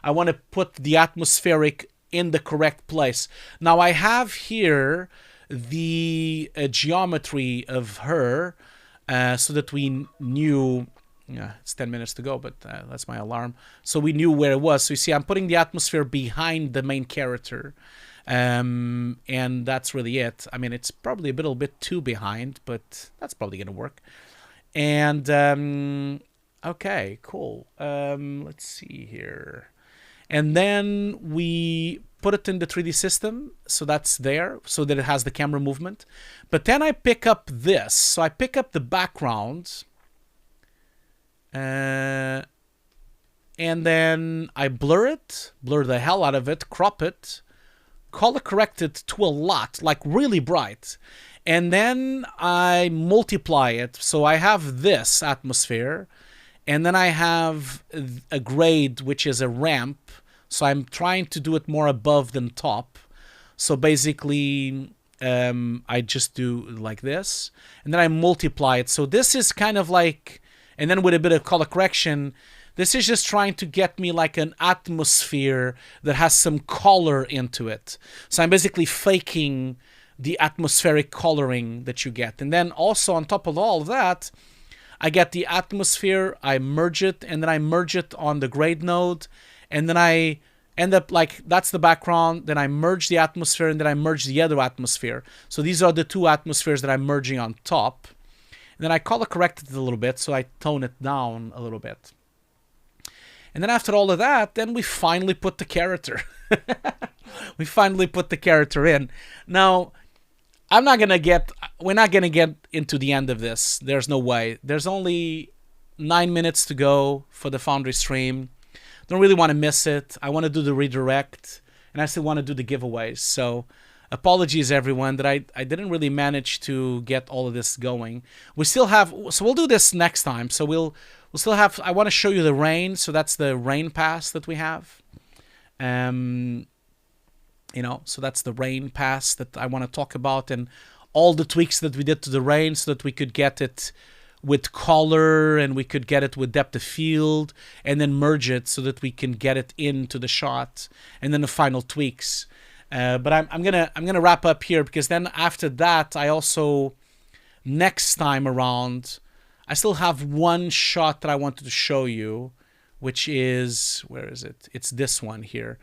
want to put the atmospheric in the correct place. Now I have here the geometry of her, so that we knew, it's 10 minutes to go, but that's my alarm. So we knew where it was. So you see, I'm putting the atmosphere behind the main character, and that's really it. I mean, it's probably a little bit too behind, but that's probably going to work. And okay, cool. Let's see here. And then we put it in the 3D system, so that's there, so that it has the camera movement. But then I pick up this. So I pick up the background, and then I blur the hell out of it, crop it, color correct it to a lot, like really bright. And then I multiply it. So I have this atmosphere, and then I have a grade, which is a ramp. So I'm trying to do it more above than top. So basically, I just do like this, and then I multiply it. So this is kind of like, and then with a bit of color correction, this is just trying to get me like an atmosphere that has some color into it. So I'm basically faking the atmospheric coloring that you get. And then also on top of all of that, I get the atmosphere, I merge it, and then I merge it on the grade node, and then I end up like, that's the background, then I merge the atmosphere, and then I merge the other atmosphere. So these are the two atmospheres that I'm merging on top. And then I color correct it a little bit, so I tone it down a little bit. And then after all of that, then we finally put the character. We finally put the character in. Now, we're not gonna get into the end of this. There's no way. There's only 9 minutes to go for the Foundry stream. Don't really want to miss it. I want to do the redirect, and I still want to do the giveaways. So apologies everyone that I didn't really manage to get all of this going. We still have, so we'll do this next time. So we'll still have, I want to show you the rain. So that's the rain pass that we have. So that's the rain pass that I want to talk about, and all the tweaks that we did to the rain so that we could get it with color, and we could get it with depth of field, and then merge it so that we can get it into the shot, and then the final tweaks. But I'm gonna wrap up here, because then after that, I also, next time around, I still have one shot that I wanted to show you, which is, where is it? It's this one here.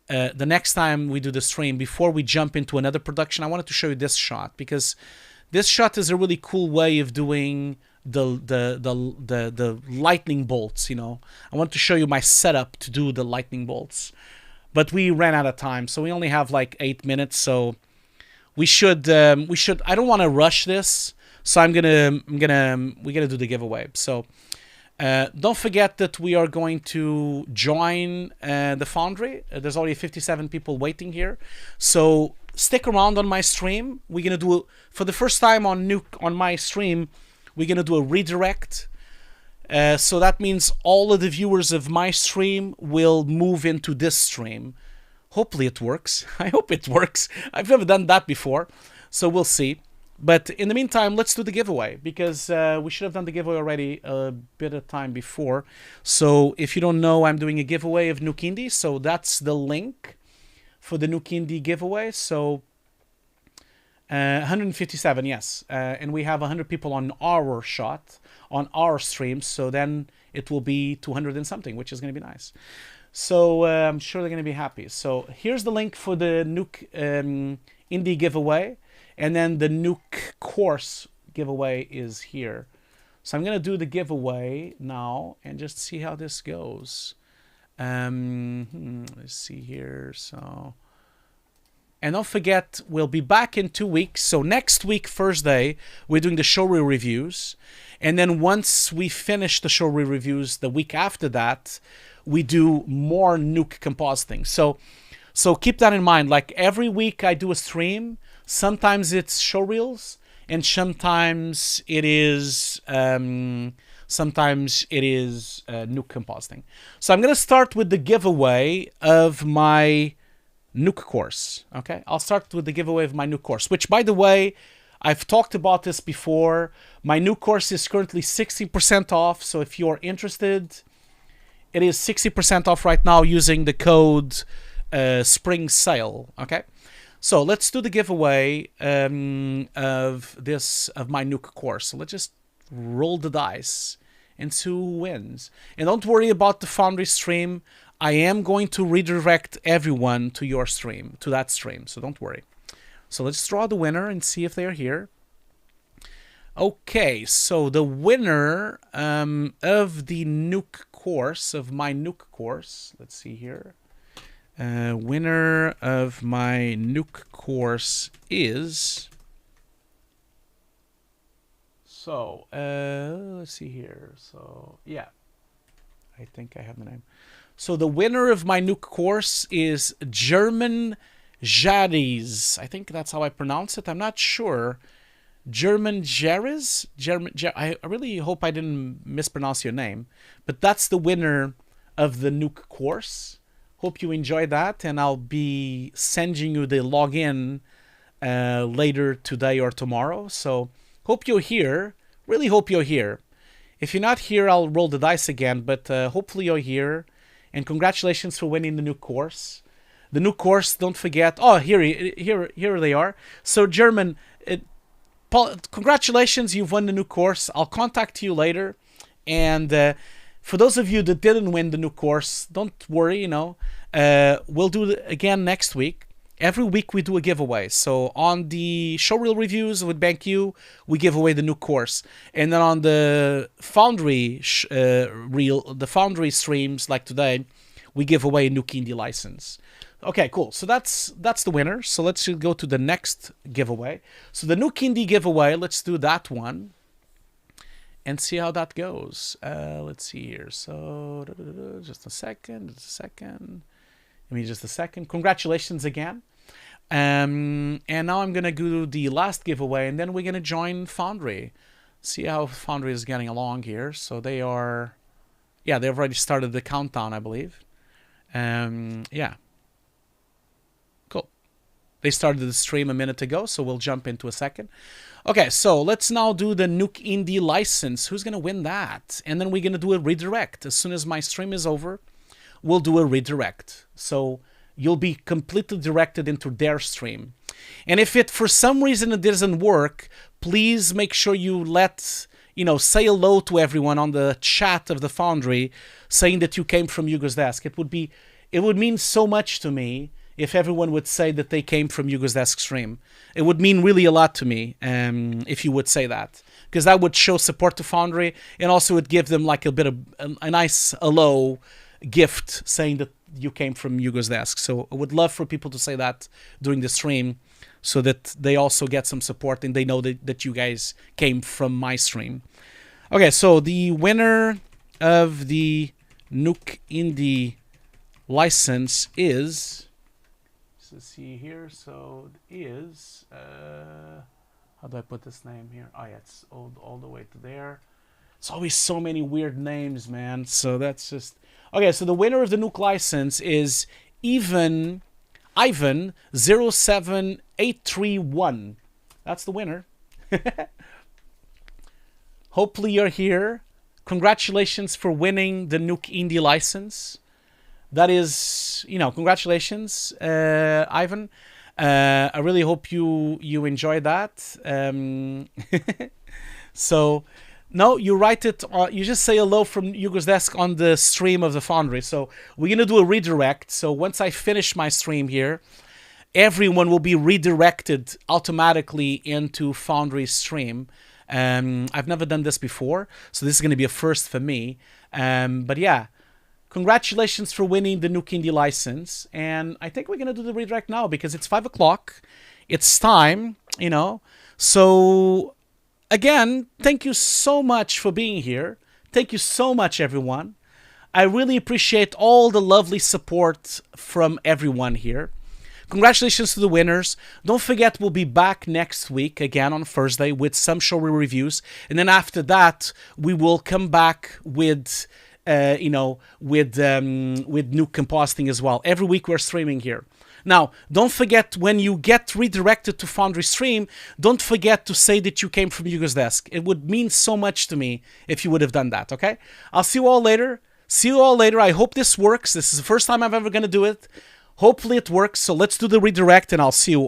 The next time we do the stream, before we jump into another production, I wanted to show you this shot, because this shot is a really cool way of doing the lightning bolts. I want to show you my setup to do the lightning bolts, but we ran out of time, so we only have like 8 minutes. So we should. I don't want to rush this, so we're gonna do the giveaway. So. Don't forget that we are going to join the Foundry. There's already 57 people waiting here. So stick around on my stream. We're going to do, for the first time on Nuke, on my stream, we're going to do a redirect. So that means all of the viewers of my stream will move into this stream. Hopefully it works. I hope it works. I've never done that before. So we'll see. But in the meantime, let's do the giveaway, because we should have done the giveaway already a bit of time before. So if you don't know, I'm doing a giveaway of Nuke Indie. So that's the link for the Nuke Indie giveaway. So 157, yes. And we have 100 people on our shot, on our stream. So then it will be 200 and something, which is going to be nice. So I'm sure they're going to be happy. So here's the link for the Nuke Indie giveaway. And then the Nuke course giveaway is here. So I'm going to do the giveaway now and just see how this goes. Let's see here. So, and don't forget, we'll be back in 2 weeks. So next week, Thursday, we're doing the showreel reviews. And then once we finish the showreel reviews, the week after that, we do more Nuke compositing. So keep that in mind. Like every week I do a stream. Sometimes it's showreels, and sometimes it is Nuke compositing. So I'm gonna start with the giveaway of my Nuke course. Okay, I'll start with the giveaway of my Nuke course, which, by the way, I've talked about this before. My Nuke course is currently 60% off. So if you're interested, it is 60% off right now using the code Spring Sale. Okay. So let's do the giveaway of my Nuke course. So let's just roll the dice and see who wins. And don't worry about the Foundry stream. I am going to redirect everyone to your stream, to that stream. So don't worry. So let's draw the winner and see if they're here. Okay, so the winner of the Nuke course, of my Nuke course, let's see here. Winner of my Nuke course is, so let's see here. So yeah, I think I have the name. So the winner of my Nuke course is German Jaris. I think that's how I pronounce it. I'm not sure. German Jaris? I really hope I didn't mispronounce your name. But that's the winner of the Nuke course. Hope you enjoyed that, and I'll be sending you the login later today or tomorrow. So hope you're here. Really hope you're here. If you're not here, I'll roll the dice again, but hopefully you're here. And congratulations for winning the Nuke course. The Nuke course, don't forget. Oh, here they are. So German, congratulations, you've won the Nuke course. I'll contact you later. And for those of you that didn't win the Nuke course, don't worry, we'll do it again next week. Every week we do a giveaway. So on the showreel reviews with BenQ, we give away the Nuke course. And then on the Foundry the Foundry streams like today, we give away a Nuke Indie license. Okay, cool. So that's the winner. So let's go to the next giveaway. So the Nuke Indie giveaway, let's do that one and see how that goes. Let's see here. So just a second. Give me just a second. Congratulations again. And now I'm gonna do the last giveaway, and then we're gonna join Foundry. See how Foundry is getting along here. So they are, yeah, they've already started the countdown, I believe. Yeah. Cool. They started the stream a minute ago, so we'll jump into a second. Okay, so let's now do the Nuke Indie license. Who's gonna win that? And then we're gonna do a redirect. As soon as my stream is over, we'll do a redirect. So you'll be completely directed into their stream. And if it, for some reason, it doesn't work, please make sure you say hello to everyone on the chat of the Foundry, saying that you came from Hugo's desk. It would mean so much to me if everyone would say that they came from Hugo's desk stream. It would mean really a lot to me if you would say that, because that would show support to Foundry, and also would give them like a bit of a nice hello gift saying that you came from Hugo's desk. So I would love for people to say that during the stream, so that they also get some support and they know that you guys came from my stream. Okay, so the winner of the Nuke Indie license is, let's see here, so it is, how do I put this name here? Oh yeah, it's all the way to there. It's always so many weird names, man. So that's just, okay, so the winner of the Nuke license is Ivan 07831. That's the winner. Hopefully you're here. Congratulations for winning the Nuke Indie license. That is, congratulations, Ivan. I really hope you enjoyed that. So No, you write it. You just say hello from Hugo's desk on the stream of the Foundry. So we're gonna do a redirect. So once I finish my stream here, everyone will be redirected automatically into Foundry stream. I've never done this before, so this is gonna be a first for me. But yeah, congratulations for winning the Nuke Indie license. And I think we're gonna do the redirect now because it's 5 o'clock. It's time, you know. So again, thank you so much for being here. Thank you so much, everyone. I really appreciate all the lovely support from everyone here. Congratulations to the winners. Don't forget, we'll be back next week, again on Thursday, with some showreel reviews. And then after that, we will come back with, with Nuke Compositing as well. Every week we're streaming here. Now, don't forget, when you get redirected to Foundry Stream, don't forget to say that you came from Hugo's desk. It would mean so much to me if you would have done that, okay? I'll see you all later. See you all later. I hope this works. This is the first time I'm ever going to do it. Hopefully it works. So let's do the redirect, and I'll see you